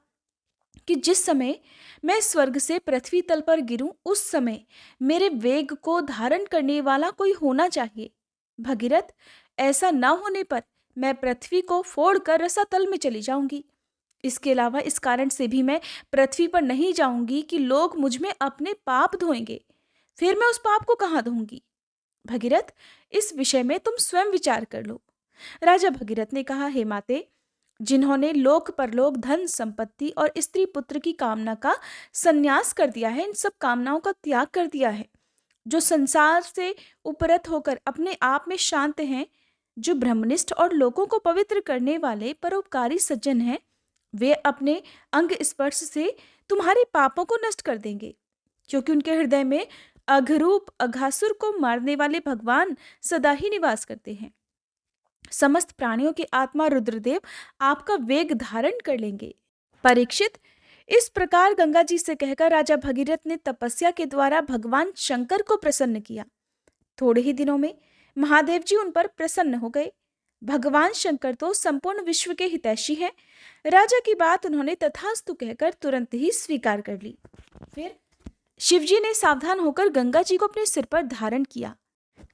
Speaker 1: कि जिस समय मैं स्वर्ग से पृथ्वी तल पर गिरूं, उस समय मेरे वेग को धारण करने वाला कोई होना चाहिए। भगीरथ, ऐसा न होने पर मैं पृथ्वी को फोड़कर रसातल में चली जाऊंगी। इसके अलावा इस कारण से भी मैं पृथ्वी पर नहीं जाऊंगी कि लोग मुझ में अपने पाप धोएंगे। फिर मैं उस पाप को कहाँ धोऊंगी? भगीरथ, इस विषय में तुम स्वयं विचार कर लो। राजा भगीरथ ने कहा, हे माते, जिन्होंने लोक परलोक, धन संपत्ति और स्त्री पुत्र की कामना का संन्यास कर दिया है, इन सब कामनाओं का त्याग कर दिया है, जो संसार से उपरत होकर अपने आप में शांत हैं, जो ब्रह्मनिष्ठ और लोगों को पवित्र करने वाले परोपकारी सज्जन हैं, वे अपने अंग स्पर्श से तुम्हारे पापों को नष्ट कर देंगे, क्योंकि उनके हृदय में अघरूप अघासुर को मारने वाले भगवान सदा ही निवास करते हैं। समस्त प्राणियों के आत्मा रुद्रदेव आपका वेग धारण कर लेंगे। परीक्षित, इस प्रकार गंगा जी से कहकर राजा भगीरथ ने तपस्या के द्वारा भगवान शंकर को प्रसन्न किया। थोड़े ही दिनों में महादेव जी उन पर प्रसन्न हो गए। भगवान शंकर तो संपूर्ण विश्व के हितैषी हैं। राजा की बात उन्होंने तथास्तु कहकर तुरंत ही स्वीकार कर ली। फिर शिवजी ने सावधान होकर गंगा जी को अपने सिर पर धारण किया।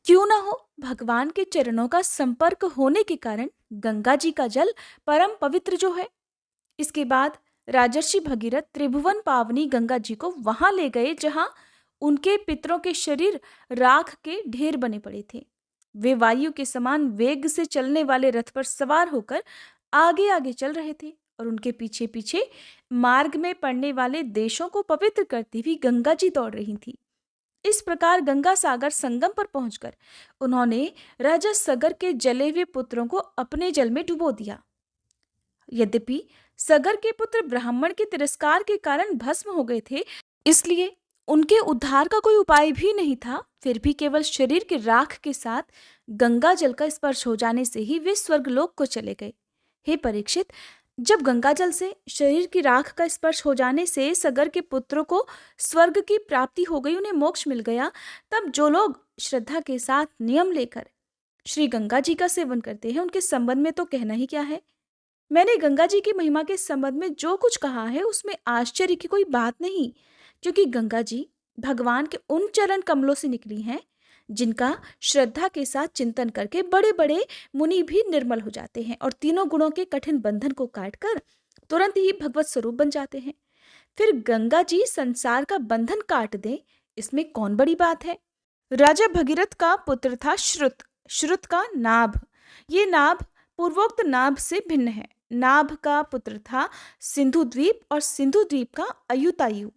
Speaker 1: क्यों ना हो, भगवान के चरणों का संपर्क होने के कारण गंगा जी का जल परम पवित्र जो है। इसके बाद राजर्षि भगीरथ त्रिभुवन पावनी गंगा जी को वहां ले गए जहां उनके पितरों के शरीर राख के ढेर बने पड़े थे। वे वायु के समान वेग से चलने वाले रथ पर सवार होकर आगे आगे चल रहे थे और उनके पीछे पीछे मार्ग में पड़ने वाले देशों को पवित्र करती हुई गंगा जी दौड़ रही थी। इस प्रकार गंगा सागर संगम पर पहुंचकर उन्होंने राजा सगर के जले हुए पुत्रों को अपने जल में डुबो दिया। यद्यपि सगर के पुत्र ब्राह्मण के तिरस्कार के कारण भस्म हो गए थे, इसलिए उनके उद्धार का कोई उपाय भी नहीं था, फिर भी केवल शरीर के राख के साथ गंगा जल का स्पर्श हो जाने से ही वे स्वर्गलोक को चले गए। हे परीक्षित, जब गंगा जल से शरीर की राख का स्पर्श हो जाने से सगर के पुत्रों को स्वर्ग की प्राप्ति हो गई, उन्हें मोक्ष मिल गया, तब जो लोग श्रद्धा के साथ नियम लेकर श्री गंगा जी का सेवन करते हैं, उनके संबंध में तो कहना ही क्या है। मैंने गंगा जी की महिमा के संबंध में जो कुछ कहा है उसमें आश्चर्य की कोई बात नहीं, क्योंकि गंगा जी भगवान के उन चरण कमलों से निकली हैं जिनका श्रद्धा के साथ चिंतन करके बड़े बड़े मुनि भी निर्मल हो जाते हैं और तीनों गुणों के कठिन बंधन को काटकर तुरंत ही भगवत स्वरूप बन जाते हैं। फिर गंगा जी संसार का बंधन काट दें, इसमें कौन बड़ी बात है। राजा भगीरथ का पुत्र था श्रुत, श्रुत का नाभ। ये नाभ पूर्वोक्त नाभ से भिन्न है। नाभ का पुत्र था सिंधु द्वीप और सिंधु द्वीप का अयुतायु।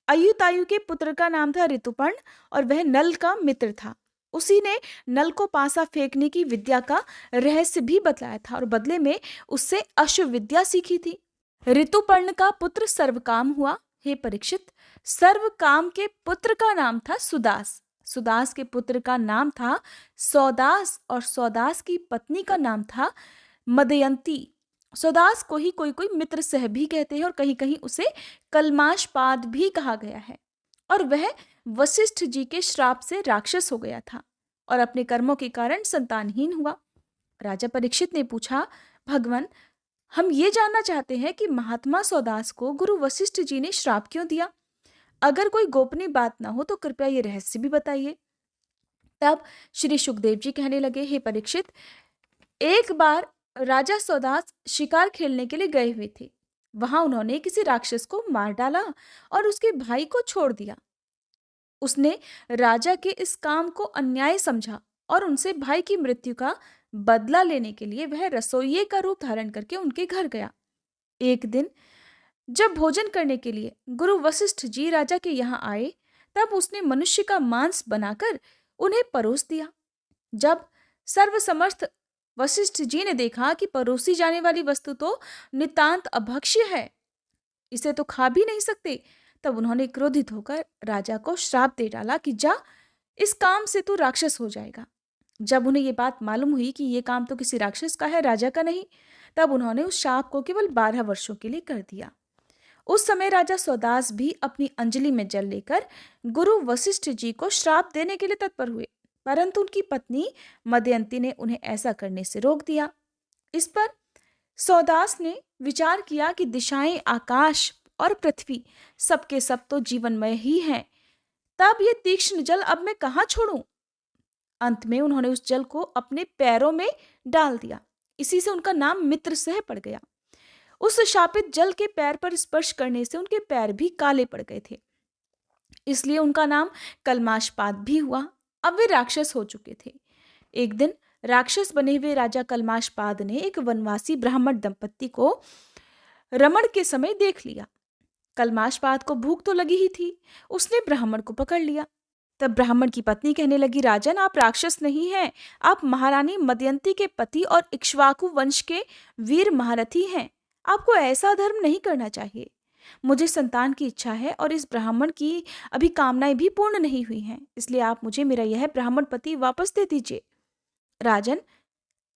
Speaker 1: अयुतायु के पुत्र का नाम था ऋतुपर्ण और वह नल का मित्र था। उसी ने नल को पासा फेंकने की विद्या का रहस्य भी बतलाया था और बदले में उससे अश्व विद्या सीखी थी। ऋतुपर्ण का पुत्र सर्वकाम हुआ। हे परीक्षित, सर्वकाम के पुत्र का नाम था सुदास। सुदास के पुत्र का नाम था सौदास और सौदास की पत्नी का नाम था मदयंती। सौदास को ही कोई कोई मित्र सह भी कहते हैं और कहीं कहीं उसे कलमाशपाद भी कहा गया है। और वह वशिष्ठ जी के श्राप से राक्षस हो गया था और अपने कर्मों के कारण संतानहीन हुआ। राजा परीक्षित ने पूछा, भगवान, हम ये जानना चाहते हैं कि महात्मा सौदास को गुरु वशिष्ठ जी ने श्राप क्यों दिया। अगर कोई गोपनीय बात ना हो तो कृपया ये रहस्य भी बताइए। तब श्री सुखदेव जी कहने लगे, हे परीक्षित, एक बार राजा सौदास शिकार खेलने के लिए गए हुए थे। वहां उन्होंने किसी राक्षस को मार डाला और उसके भाई को छोड़ दिया। उसने राजा के इस काम को अन्याय समझा और उनसे भाई की मृत्यु का बदला लेने के लिए वह रसोइये का रूप धारण करके उनके घर गया। एक दिन जब भोजन करने के लिए गुरु वशिष्ठ जी राजा के यहाँ आए, तब उसने मनुष्य का मांस बनाकर उन्हें परोस दिया। जब सर्वसमर्थ वशिष्ठ जी ने देखा कि परोसी जाने वाली वस्तु तो नितांत अभक्ष्य है, इसे तो खा भी नहीं सकते, तब उन्होंने क्रोधित होकर राजा को श्राप दे डाला कि जा, इस काम से तू राक्षस हो जाएगा। जब उन्हें ये बात मालूम हुई कि ये काम तो किसी राक्षस का है, राजा का नहीं, तब उन्होंने उस शाप को केवल 12 वर्षों के लिए कर दिया उस समय राजा सौदास भी अपनी अंजलि में जल लेकर गुरु वशिष्ठ जी को श्राप देने के लिए तत्पर हुए, परंतु उनकी पत्नी मदयंती ने उन्हें ऐसा करने से रोक दिया। इस पर सौदास ने विचार किया कि दिशाएं, आकाश और पृथ्वी सबके सब तो जीवनमय ही हैं। तब ये तीक्ष्ण जल अब मैं कहाँ छोड़ूं? अंत में उन्होंने उस जल को अपने पैरों में डाल दिया। इसी से उनका नाम मित्रसह पड़ गया। उस शापित जल के पैर पर स्पर्श करने से उनके पैर भी काले पड़ गए थे, इसलिए उनका नाम कलमाशपाद भी हुआ। अब वे राक्षस हो चुके थे। एक दिन राक्षस बने हुए राजा कलमाशपाद ने एक वनवासी ब्राह्मण दंपत्ति को रमण के समय देख लिया। कलमाशपाद को भूख तो लगी ही थी, उसने ब्राह्मण को पकड़ लिया। तब ब्राह्मण की पत्नी कहने लगी, राजन, आप राक्षस नहीं हैं, आप महारानी मदयंती के पति और इक्ष्वाकु वंश के वीर महारथी हैं। आपको ऐसा धर्म नहीं करना चाहिए। मुझे संतान की इच्छा है और इस ब्राह्मण की अभी कामनाएं भी पूर्ण नहीं हुई हैं, इसलिए आप मुझे मेरा यह ब्राह्मण पति वापस दे दीजिए। राजन,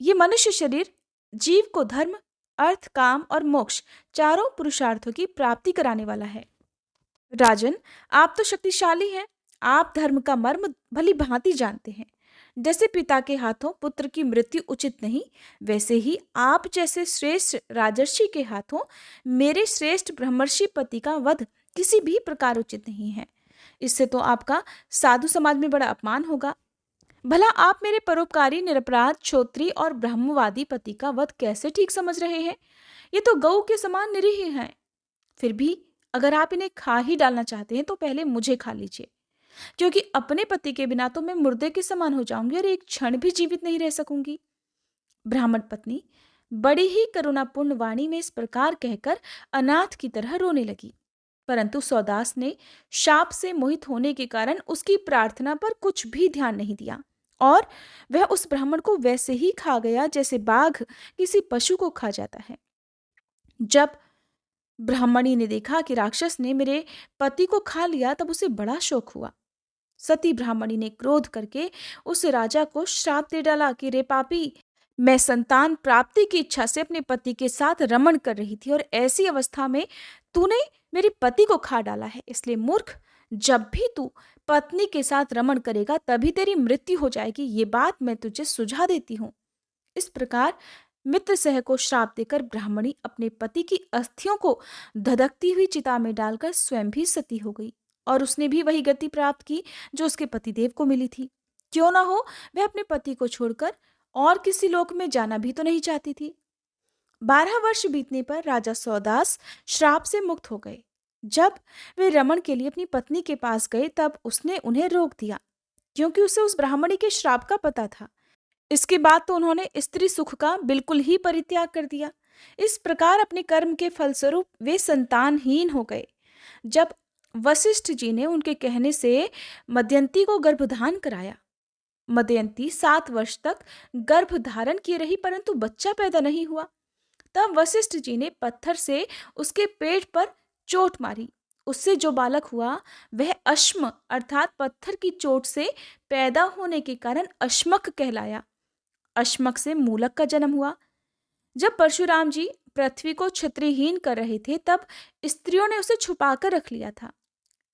Speaker 1: ये मनुष्य शरीर जीव को धर्म, अर्थ, काम और मोक्ष चारों पुरुषार्थों की प्राप्ति कराने वाला है। राजन, आप तो शक्तिशाली हैं, आप धर्म का मर्म भली भांति जानते हैं। जैसे पिता के हाथों पुत्र की मृत्यु उचित नहीं, वैसे ही आप जैसे श्रेष्ठ राजर्षि के हाथों मेरे श्रेष्ठ ब्रह्मर्षि पति का वध किसी भी प्रकार उचित नहीं है। इससे तो आपका साधु समाज में बड़ा अपमान होगा। भला आप मेरे परोपकारी, निरपराध, क्षोत्री और ब्रह्मवादी पति का वध कैसे ठीक समझ रहे हैं? ये तो गऊ के समान निरीह हैं। फिर भी अगर आप इन्हें खा ही डालना चाहते हैं तो पहले मुझे खा लीजिए, क्योंकि अपने पति के बिना तो मैं मुर्दे के समान हो जाऊंगी और एक क्षण भी जीवित नहीं रह सकूंगी। ब्राह्मण पत्नी बड़ी ही करुणापूर्ण वाणी में इस प्रकार कहकर अनाथ की तरह रोने लगी, परंतु सौदास ने शाप से मोहित होने के कारण उसकी प्रार्थना पर कुछ भी ध्यान नहीं दिया और वह उस ब्राह्मण को वैसे ही खा गया जैसे बाघ किसी पशु को खा जाता है। जब ब्राह्मणी ने देखा कि राक्षस ने मेरे पति को खा लिया, तब उसे बड़ा शोक हुआ। सती ब्राह्मणी ने क्रोध करके उस राजा को श्राप दे डाला कि रे पापी, मैं संतान प्राप्ति की इच्छा से अपने पति के साथ रमण कर रही थी और ऐसी अवस्था में तूने मेरे पति को खा डाला है। इसलिए मूर्ख, जब भी तू पत्नी के साथ रमण करेगा तभी तेरी मृत्यु हो जाएगी। ये बात मैं तुझे सुझा देती हूँ। इस प्रकार मित्रसह को श्राप देकर ब्राह्मणी अपने पति की अस्थियों को धधकती हुई चिता में डालकर स्वयं भी सती हो गई और उसने भी वही गति प्राप्त की जो उसके पतिदेव को मिली थी। क्यों ना हो, वह अपने पति को छोड़कर और किसी लोक में जाना भी तो नहीं चाहती थी। 12 वर्ष बीतने पर राजा सौदास श्राप से मुक्त हो गए। जब वे रमण के लिए अपनी पत्नी के पास गए तब उसने उन्हें रोक दिया, क्योंकि उसे उस ब्राह्मणी के श्राप का पता था। इसके बाद तो उन्होंने स्त्री सुख का बिल्कुल ही परित्याग कर दिया। इस प्रकार अपने कर्म के फलस्वरूप वे संतानहीन हो गए। जब वशिष्ठ जी ने उनके कहने से मदयंती को गर्भधान कराया, मदयंती 7 वर्ष तक गर्भ धारण किए रही, परंतु बच्चा पैदा नहीं हुआ। तब वशिष्ठ जी ने पत्थर से उसके पेट पर चोट मारी। उससे जो बालक हुआ वह अश्म अर्थात पत्थर की चोट से पैदा होने के कारण अश्मक कहलाया। अश्मक से मूलक का जन्म हुआ। जब परशुराम जी पृथ्वी को क्षत्रियहीन कर रहे थे तब स्त्रियों ने उसे छुपाकर रख लिया था।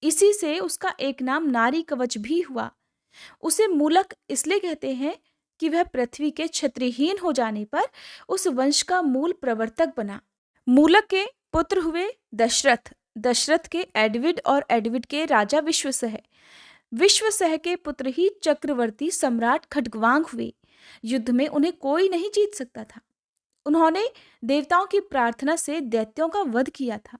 Speaker 1: इसी से उसका एक नाम नारी कवच भी हुआ। उसे मूलक इसलिए कहते हैं कि वह पृथ्वी के क्षत्रियहीन हो जाने पर उस वंश का मूल प्रवर्तक बना। मूलक के पुत्र हुए दशरथ, दशरथ के एडविड और एडविड के राजा विश्वसह, विश्वसह के पुत्र ही चक्रवर्ती सम्राट खड्गवांग हुए। युद्ध में उन्हें कोई नहीं जीत सकता था। उन्होंने देवताओं की प्रार्थना से दैत्यों का वध किया था।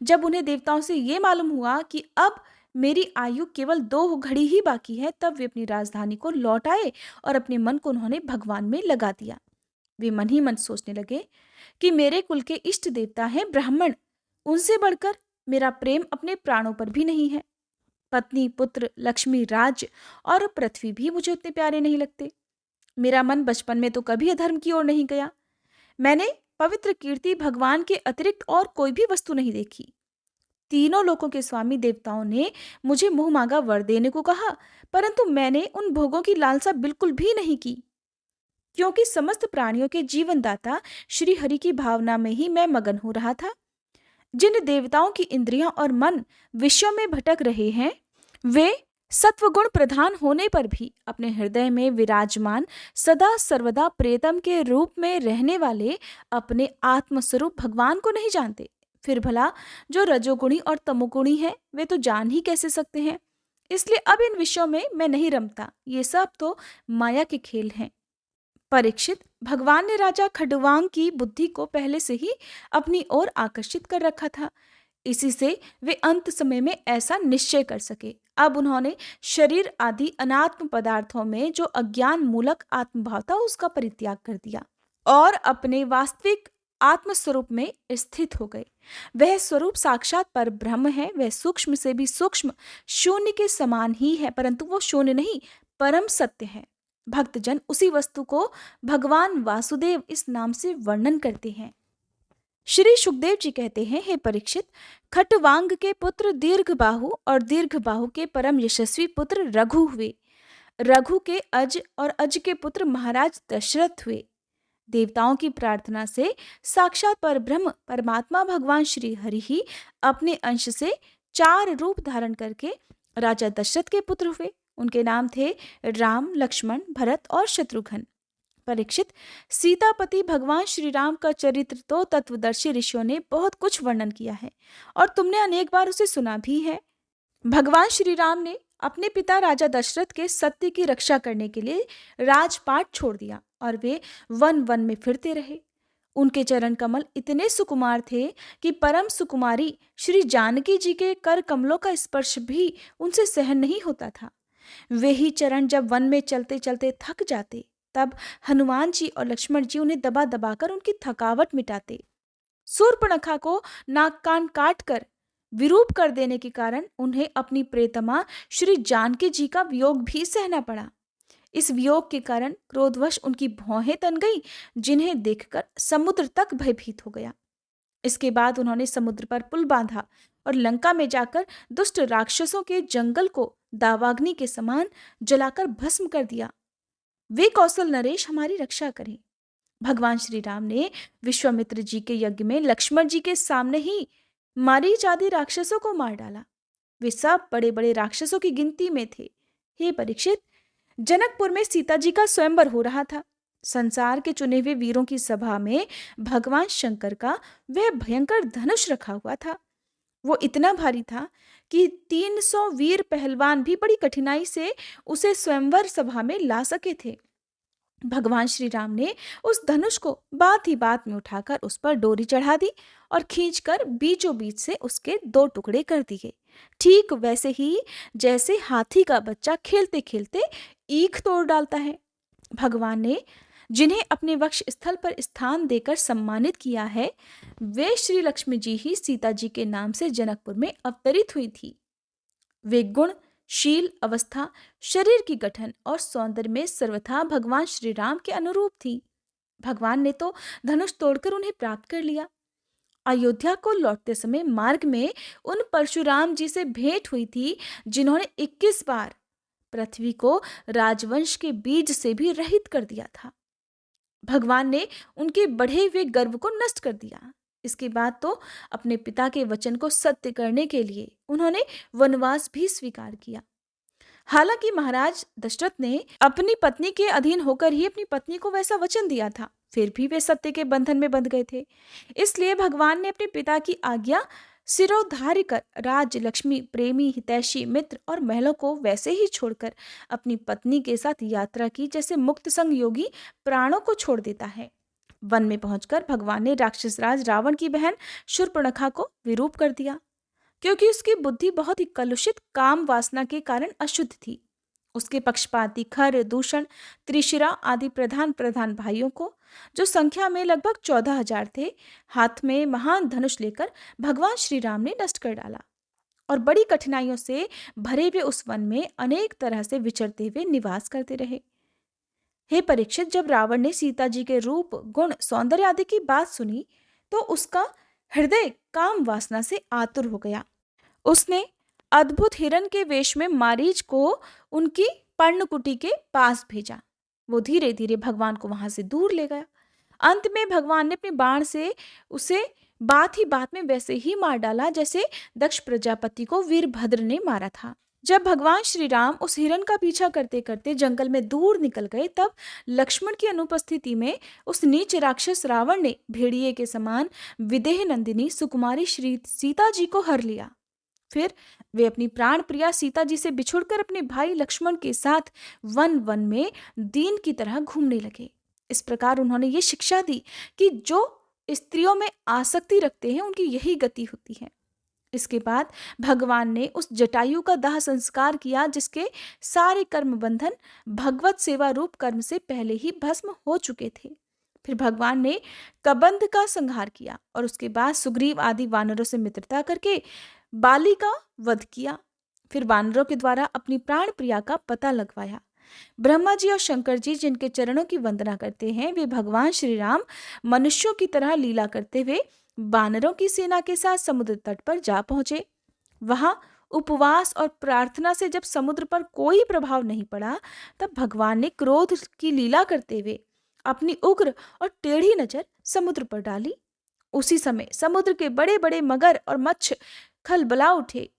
Speaker 1: जब उन्हें देवताओं से ये मालूम हुआ कि अब मेरी आयु केवल 2 घड़ी ही बाकी है, तब वे अपनी राजधानी को लौट आए और अपने मन को उन्होंने भगवान में लगा दिया। वे मन ही मन सोचने लगे कि मेरे कुल के इष्ट देवता हैं ब्राह्मण, उनसे बढ़कर मेरा प्रेम अपने प्राणों पर भी नहीं है। पत्नी, पुत्र, लक्ष्मी, राज्य और पृथ्वी भी मुझे उतने प्यारे नहीं लगते। मेरा मन बचपन में तो कभी अधर्म की ओर नहीं गया। मैंने पवित्र कीर्ति भगवान के अतिरिक्त और कोई भी वस्तु नहीं देखी। तीनों लोकों के स्वामी देवताओं ने मुझे मुंह मांगा वर देने को कहा, परंतु मैंने उन भोगों की लालसा बिल्कुल भी नहीं की, क्योंकि समस्त प्राणियों के जीवनदाता श्री हरि की भावना में ही मैं मगन हो रहा था। जिन देवताओं की इंद्रियां और मन विषयों में भटक रहे हैं, वे सत्वगुण प्रधान होने पर भी अपने हृदय में विराजमान सदा सर्वदा प्रियतम के रूप में रहने वाले अपने आत्मस्वरूप भगवान को नहीं जानते। फिर भला जो रजोगुणी और तमोगुणी है वे तो जान ही कैसे सकते हैं। इसलिए अब इन विषयों में मैं नहीं रमता, ये सब तो माया के खेल हैं। परीक्षित, भगवान ने राजा खडवांग की बुद्धि को पहले से ही अपनी ओर आकर्षित कर रखा था। इसी से वे अंत समय में ऐसा निश्चय कर सके। अब उन्होंने शरीर आदि अनात्म पदार्थों में जो अज्ञान मूलक आत्मभाव था उसका परित्याग कर दिया और अपने वास्तविक आत्म स्वरूप में स्थित हो गए। वह स्वरूप साक्षात पर ब्रह्म है। वह सूक्ष्म से भी सूक्ष्म शून्य के समान ही है, परंतु वो शून्य नहीं, परम सत्य है। भक्तजन उसी वस्तु को भगवान वासुदेव इस नाम से वर्णन करते हैं। श्री सुखदेव जी कहते हैं, हे परीक्षित, खटवांग के पुत्र दीर्घबाहु और दीर्घबाहु के परम यशस्वी पुत्र रघु हुए। रघु के अज और अज के पुत्र महाराज दशरथ हुए। देवताओं की प्रार्थना से साक्षात पर ब्रह्म परमात्मा भगवान श्री हरि ही अपने अंश से 4 रूप धारण करके राजा दशरथ के पुत्र हुए। उनके नाम थे राम, लक्ष्मण, भरत और शत्रुघ्न। परीक्षित, सीतापति भगवान श्री राम का चरित्र तो तत्वदर्शी ऋषियों ने बहुत कुछ वर्णन किया है और तुमने अनेक बार उसे सुना भी है। भगवान श्री राम ने अपने पिता राजा दशरथ के सत्य की रक्षा करने के लिए राजपाट छोड़ दिया और वे वन वन में फिरते रहे। उनके चरण कमल इतने सुकुमार थे कि परम सुकुमारी श्री जानकी जी के कर कमलों का स्पर्श भी उनसे सहन नहीं होता था। वे ही चरण जब वन में चलते चलते थक जाते, तब हनुमान जी और लक्ष्मण जी उन्हें दबा दबाकर उनकी थकावट मिटाते। शूर्पणखा को नाक कान काट कर विरूप कर देने के कारण उन्हें अपनी प्रेतमा श्री जानकी जी का वियोग भी सहना पड़ा। इस वियोग के कारण क्रोधवश उनकी भौहें तन गई, जिन्हें देखकर समुद्र तक भयभीत हो गया। इसके बाद उन्होंने समुद्र पर पुल बांधा और लंका में जाकर दुष्ट राक्षसों के जंगल को दावाग्नि के समान जलाकर भस्म कर दिया। वे कौशल नरेश हमारी रक्षा करें। भगवान श्री राम ने विश्वामित्र जी के यज्ञ में लक्ष्मण जी के सामने ही मारीच आदि राक्षसों को मार डाला। वे सब बड़े बड़े राक्षसों की गिनती में थे। हे परीक्षित, जनकपुर में सीता जी का स्वयंवर हो रहा था। संसार के चुने हुए वीरों की सभा में भगवान शंकर का वह भयंकर धनुष रखा हुआ था। वो इतना भारी था कि 300 वीर पहलवान भी बड़ी कठिनाई से उसे स्वयंवर सभा में ला सके थे। भगवान श्री राम ने उस धनुष को बात ही बात में उठाकर उस पर डोरी चढ़ा दी और खींचकर बीचों बीच से उसके 2 टुकड़े कर दिए। ठीक वैसे ही जैसे हाथी का बच्चा खेलते खेलते ईख तोड़ डालता है। भगवान ने जिन्हें अपने वक्ष स्थल पर स्थान देकर सम्मानित किया है, वे श्री लक्ष्मी जी ही सीता जी के नाम से जनकपुर में अवतरित हुई थी। वे गुण, शील, अवस्था, शरीर की गठन और सौंदर्य में सर्वथा भगवान श्री राम के अनुरूप थी। भगवान ने तो धनुष तोड़कर उन्हें प्राप्त कर लिया। अयोध्या को लौटते समय मार्ग में उन परशुराम जी से भेंट हुई थी, जिन्होंने 21 बार पृथ्वी को राजवंश के बीज से भी रहित कर दिया था। भगवान ने उनके बढ़े हुए गर्व को नष्ट कर दिया। इसके बाद तो अपने पिता के वचन को सत्य करने के लिए उन्होंने वनवास भी स्वीकार किया। हालांकि महाराज दशरथ ने अपनी पत्नी के अधीन होकर ही अपनी पत्नी को वैसा वचन दिया था, फिर भी वे सत्य के बंधन में बंध गए थे। इसलिए भगवान ने अपने पिता की आज्ञा सिरोधार्य कर राज, लक्ष्मी, प्रेमी, हितैषी, मित्र और महलों को वैसे ही छोड़कर अपनी पत्नी के साथ यात्रा की जैसे मुक्त संग योगी प्राणों को छोड़ देता है। वन में पहुंचकर भगवान ने राक्षस राज रावण की बहन शूर्पणखा को विरूप कर दिया, क्योंकि उसकी बुद्धि बहुत ही कलुषित काम वासना के कारण अशुद्ध थी। उसके पक्षपाती, खर, दूषण, त्रिशिरा आदि प्रधान प्रधान भाइयों को, जो संख्या में लगभग 14,000 थे, हाथ में महान धनुष लेकर भगवान श्री राम ने नष्ट कर डाला और बड़ी कठिनाइयों से भरे हुए उस वन में अनेक तरह से विचरते हुए निवास करते रहे। हे परीक्षित, जब रावण ने सीता जी के रूप, गुण, सौंदर्य आदि की बात सुनी तो उसका हृदय काम वासना से आतुर हो गया। उसने अद्भुत हिरण के वेश में मारीच को उनकी पर्णकुटी के पास भेजा। वो धीरे धीरे भगवान को वहां से दूर ले गया। अंत में भगवान ने अपने बाण से उसे बात ही बात में वैसे ही मार डाला जैसे दक्ष प्रजापति को वीरभद्र ने मारा था। जब भगवान श्री राम उस हिरण का पीछा करते करते जंगल में दूर निकल गए, तब लक्ष्मण की अनुपस्थिति में उस नीच राक्षस रावण ने भेड़िए के समान विदेह नंदिनी सुकुमारी श्री सीता जी को हर लिया। फिर वे अपनी प्राण प्रिया सीता जी से बिछुड़कर अपने भाई लक्ष्मण के साथ वन वन में दीन की तरह घूमने लगे। इस प्रकार उन्होंने ये शिक्षा दी कि जो स्त्रियों में आसक्ति रखते हैं उनकी यही गति होती है। इसके बाद भगवान ने उस जटायु का दाह संस्कार किया जिसके सारे कर्म बंधन भगवत सेवा रूप कर्म से पहले ही भस्म हो चुके थे। फिर भगवान ने कबंध का संहार किया और उसके बाद सुग्रीव आदि वानरों से मित्रता करके बाली का वध किया। फिर वानरों के द्वारा अपनी प्राण प्रिया का पता लगवाया। ब्रह्मा जी और शंकर जी जिनके चरणों की वंदना करते हैं, वे भगवान श्री राम मनुष्यों की तरह लीला करते हुए वानरों की सेना के साथ समुद्र तट पर जा पहुंचे। वहां उपवास और प्रार्थना से जब समुद्र पर कोई प्रभाव नहीं पड़ा, तब भगवान ने क्रोध की लीला करते हुए अपनी उग्र और टेढ़ी नजर समुद्र पर डाली। उसी समय समुद्र के बड़े बड़े मगर और मत्स्य खलबला उठे।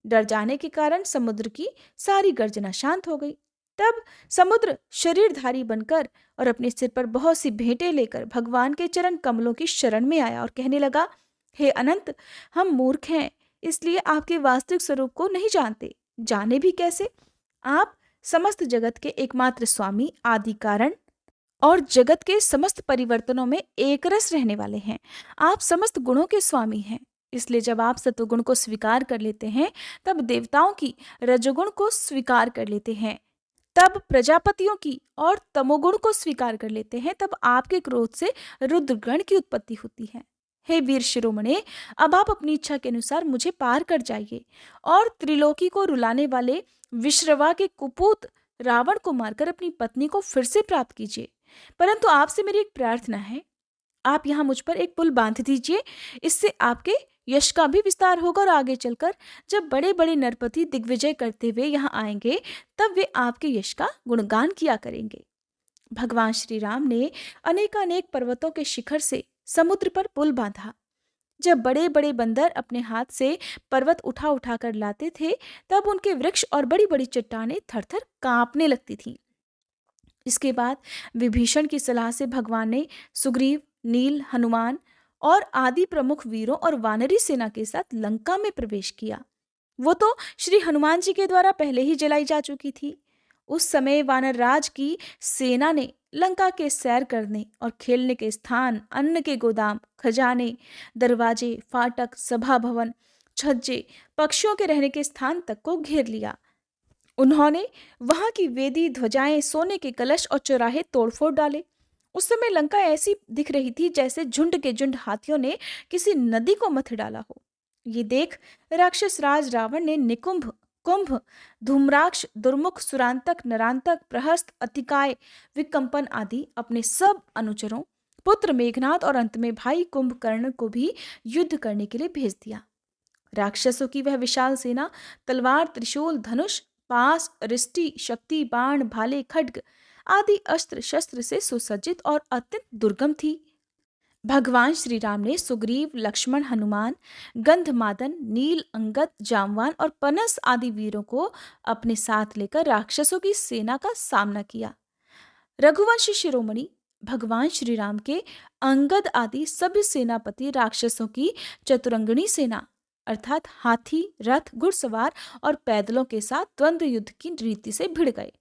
Speaker 1: डर जाने के कारण समुद्र की सारी गर्जना शांत हो गई। तब समुद्र शरीरधारी बनकर और अपने सिर पर बहुत सी भेंटें लेकर भगवान के चरण कमलों की शरण में आया और कहने लगा, हे अनंत, हम मूर्ख हैं, इसलिए आपके वास्तविक स्वरूप को नहीं जानते। जाने भी कैसे? आप समस्त जगत के एकमात्र स्वामी, आदि कारण और जगत के समस्त परिवर्तनों में एक रस रहने वाले हैं। आप समस्त गुणों के स्वामी हैं। इसलिए जब आप सत्वगुण को स्वीकार कर लेते हैं, तब देवताओं की रजोगुण को स्वीकार कर लेते हैं, तब प्रजापतियों की और तमोगुण को स्वीकार कर लेते हैं, तब आपके क्रोध से रुद्रगण की उत्पत्ति होती है। हे वीर शिरोमणे, अब आप अपनी इच्छा के अनुसार मुझे पार कर जाइए और त्रिलोकी को रुलाने वाले विश्रवा के कुपूत रावण को मारकर अपनी पत्नी को फिर से प्राप्त कीजिए। परंतु आपसे मेरी एक प्रार्थना है, आप यहाँ मुझ पर एक पुल बांध दीजिए। इससे आपके यश का भी विस्तार होगा और आगे चलकर जब बड़े बड़े नरपति दिग्विजय करते हुए यहाँ आएंगे, तब वे आपके यश का गुणगान किया करेंगे। भगवान श्री राम ने अनेकानेक पर्वतों के शिखर से समुद्र पर पुल बांधा। जब बड़े बड़े बंदर अपने हाथ से पर्वत उठा उठा कर लाते थे, तब उनके वृक्ष और बड़ी बड़ी चट्टानें थरथर कांपने लगती थीं। इसके बाद विभीषण की सलाह से भगवान ने सुग्रीव, नील, हनुमान और आदि प्रमुख वीरों और वानरी सेना के साथ लंका में प्रवेश किया। वो तो श्री हनुमान जी के द्वारा पहले ही जलाई जा चुकी थी। उस समय वानर राज की सेना ने लंका के सैर करने और खेलने के स्थान, अन्न के गोदाम, खजाने, दरवाजे, फाटक, सभा भवन, छज्जे, पक्षियों के रहने के स्थान तक को घेर लिया। उन्होंने वहां की वेदी, ध्वजाएं, सोने के कलश और चौराहे तोड़फोड़ डाले। उस समय लंका ऐसी दिख रही थी जैसे झुंड के झुंड हाथियों ने किसी नदी को मथ डाला हो। ये देख राक्षस राज रावण ने निकुंभ, कुंभ, धूम्राक्ष, दुर्मुख, सुरांतक, नरांतक, प्रहस्त, अतिकाय, विकंपन आदि अपने सब अनुचरों, पुत्र मेघनाद और अंत में भाई कुंभकर्ण को भी युद्ध करने के लिए भेज दिया। राक्षसों की वह विशाल सेना तलवार, त्रिशूल, धनुष, पास, रिष्टि, शक्ति, बाण, भाले, खड्ग आदि अस्त्र शस्त्र से सुसज्जित और अत्यंत दुर्गम थी। भगवान श्री राम ने सुग्रीव, लक्ष्मण, हनुमान, गंधमादन, नील, अंगद, जामवान और पनस आदि वीरों को अपने साथ लेकर राक्षसों की सेना का सामना किया। रघुवंशी शिरोमणि भगवान श्री राम के अंगद आदि सभी सेनापति राक्षसों की चतुरंगणी सेना अर्थात हाथी, रथ, घुड़सवार और पैदलों के साथ द्वंद्व युद्ध की रीति से भिड़ गए।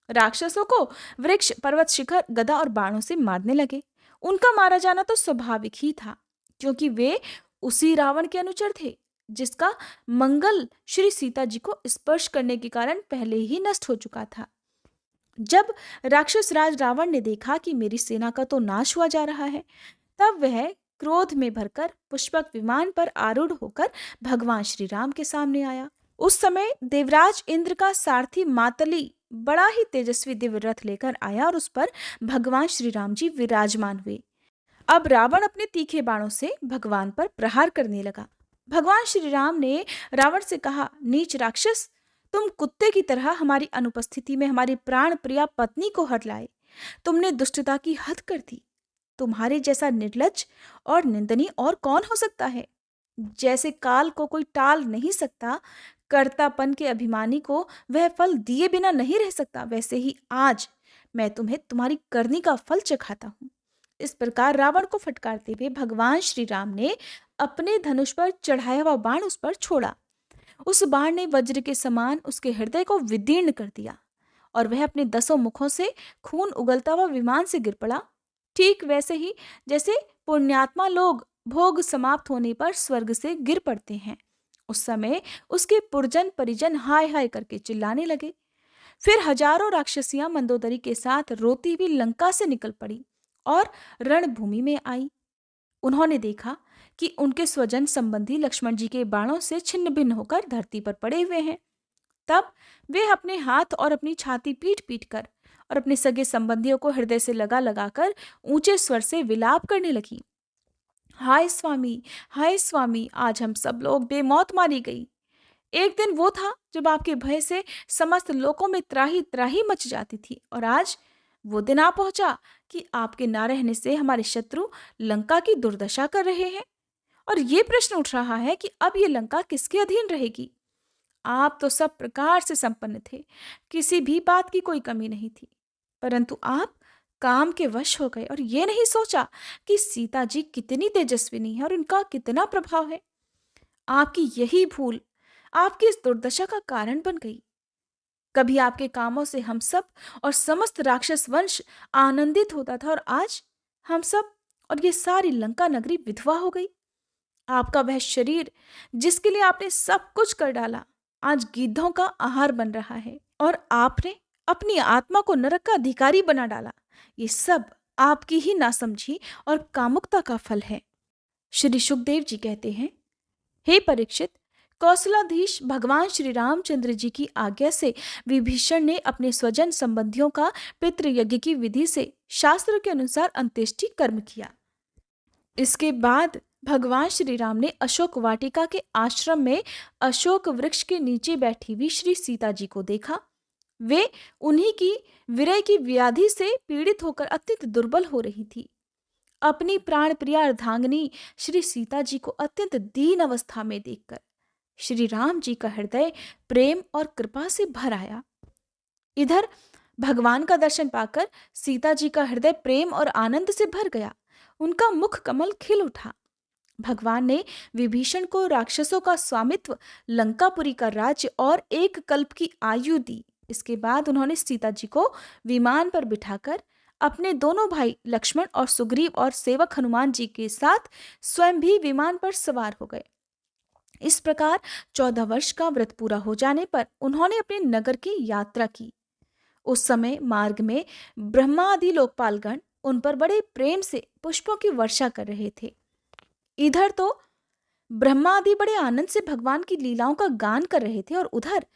Speaker 1: राक्षसों को वृक्ष, पर्वत, शिखर, गदा और बाणों से मारने लगे। उनका मारा जाना तो स्वाभाविक ही था, क्योंकि वे उसी रावण के अनुचर थे जिसका मंगल श्री सीता जी को स्पर्श करने के कारण पहले ही नष्ट हो चुका था। जब राक्षस राज रावण ने देखा कि मेरी सेना का तो नाश हुआ जा रहा है, तब वह क्रोध में भरकर पुष्पक विमान पर आरूढ़ होकर भगवान श्री राम के सामने आया। उस समय देवराज इंद्र का सारथी मातली बड़ा ही तेजस्वी दिव्य रथ लेकर आया और उस पर भगवान श्री राम जी विराजमान हुए। अब रावण अपने तीखे बाणों से भगवान पर प्रहार करने लगा। भगवान श्री राम ने रावण से कहा, नीच राक्षस, तुम कुत्ते की तरह हमारी अनुपस्थिति में हमारी प्राण प्रिया पत्नी को हर लाए। तुमने दुष्टता की हद कर दी। तुम्हारे जैसा निर्लज्ज और निंदनीय और कौन हो सकता है? जैसे काल को कोई टाल नहीं सकता, कर्तापन के अभिमानी को वह फल दिए बिना नहीं रह सकता, वैसे ही आज मैं तुम्हें तुम्हारी करनी का फल चखाता हूँ। इस प्रकार रावण को फटकारते हुए भगवान श्री राम ने अपने धनुष पर चढ़ाया हुआ बाण उस पर छोड़ा। उस बाण ने वज्र के समान उसके हृदय को विदीर्ण कर दिया और वह अपने 10 मुखों से खून उगलता हुआ विमान से गिर पड़ा। ठीक वैसे ही जैसे पुण्यात्मा लोग भोग समाप्त होने पर स्वर्ग से गिर पड़ते हैं। उस समय उसके पुरजन परिजन हाय हाय करके चिल्लाने लगे। फिर हजारों राक्षसियां मंदोदरी के साथ रोती हुई लंका से निकल पड़ी और रणभूमि में आई। उन्होंने देखा कि उनके स्वजन संबंधी लक्ष्मण जी के बाणों से छिन्न भिन्न होकर धरती पर पड़े हुए हैं। तब वे अपने हाथ और अपनी छाती पीट पीट कर और अपने सगे संबंधियों को हृदय से लगा लगाकर ऊंचे स्वर से विलाप करने लगी। हाय स्वामी, आज हम सब लोग बेमौत मारी गई। एक दिन वो था जब आपके भय से समस्त लोकों में त्राही त्राही मच जाती थी, और आज वो दिन आ पहुंचा कि आपके ना रहने से हमारे शत्रु लंका की दुर्दशा कर रहे हैं। और ये प्रश्न उठ रहा है कि अब ये लंका किसके अधीन रहेगी? आप तो सब प्रकार से संपन्न थे, किसी भी बात की कोई कमी नहीं थी, परंतु आप काम के वश हो गए और ये नहीं सोचा कि सीता जी कितनी तेजस्विनी है और उनका कितना प्रभाव है। आपकी यही भूल आपकी इस दुर्दशा का कारण बन गई। कभी आपके कामों से हम सब और समस्त राक्षस वंश आनंदित होता था, और आज हम सब और ये सारी लंका नगरी विधवा हो गई। आपका वह शरीर जिसके लिए आपने सब कुछ कर डाला, आज गीधों का आहार बन रहा है, और आपने अपनी आत्मा को नरक का अधिकारी बना डाला। ये सब आपकी ही नासमझी और कामुकता का फल है। श्री सुखदेव जी कहते हैं, हे परीक्षित, कौशलाधीश भगवान श्री रामचंद्र जी की आज्ञा से विभीषण ने अपने स्वजन संबंधियों का पितृयज्ञ की विधि से शास्त्र के अनुसार अंत्येष्टि कर्म किया। इसके बाद भगवान श्री राम ने अशोक वाटिका के आश्रम में अशोक वृक्ष के नीचे बैठी हुई श्री सीता जी को देखा। वे उन्हीं की विरह की व्याधि से पीड़ित होकर अत्यंत दुर्बल हो रही थी। अपनी प्राण प्रिया अर्धांगिनी श्री सीता जी को अत्यंत दीन अवस्था में देखकर श्री राम जी का हृदय प्रेम और कृपा से भर आया। इधर भगवान का दर्शन पाकर सीता जी का हृदय प्रेम और आनंद से भर गया। उनका मुख कमल खिल उठा। भगवान ने विभीषण को राक्षसों का स्वामित्व, लंकापुरी का राज्य और 1 कल्प की आयु दी। इसके बाद उन्होंने सीता जी को विमान पर बिठाकर अपने दोनों भाई लक्ष्मण और सुग्रीव और सेवक हनुमान जी के साथ स्वयं भी विमान पर सवार हो गए। इस प्रकार 14 वर्ष का व्रत पूरा हो जाने पर उन्होंने अपने नगर की यात्रा की। उस समय मार्ग में ब्रह्मा आदि लोकपालगण उन पर बड़े प्रेम से पुष्पों की वर्षा कर रहे थे। इधर तो ब्रह्मा आदि बड़े आनंद से भगवान की लीलाओं का गान कर रहे थे, और उधर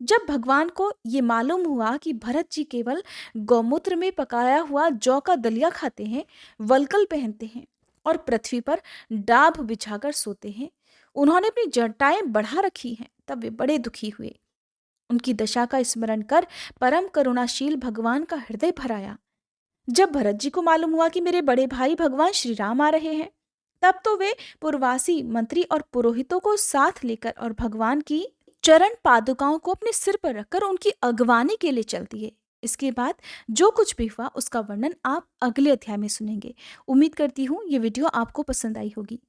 Speaker 1: जब भगवान को ये मालूम हुआ कि भरत जी केवल गौमूत्र में पकाया हुआ जौ का दलिया खाते हैं, वल्कल पहनते हैं और पृथ्वी पर डाभ बिछाकर सोते हैं, उन्होंने अपनी जटाएं बढ़ा रखी हैं, तब वे बड़े दुखी हुए। उनकी दशा का स्मरण कर परम करुणाशील भगवान का हृदय भर आया। जब भरत जी को मालूम हुआ कि मेरे बड़े भाई भगवान श्री राम आ रहे हैं, तब तो वे पुरवासी मंत्री और पुरोहितों को साथ लेकर और भगवान की चरण पादुकाओं को अपने सिर पर रखकर उनकी अगवानी के लिए चल दिए। इसके बाद जो कुछ भी हुआ उसका वर्णन आप अगले अध्याय में सुनेंगे। उम्मीद करती हूँ ये वीडियो आपको पसंद आई होगी।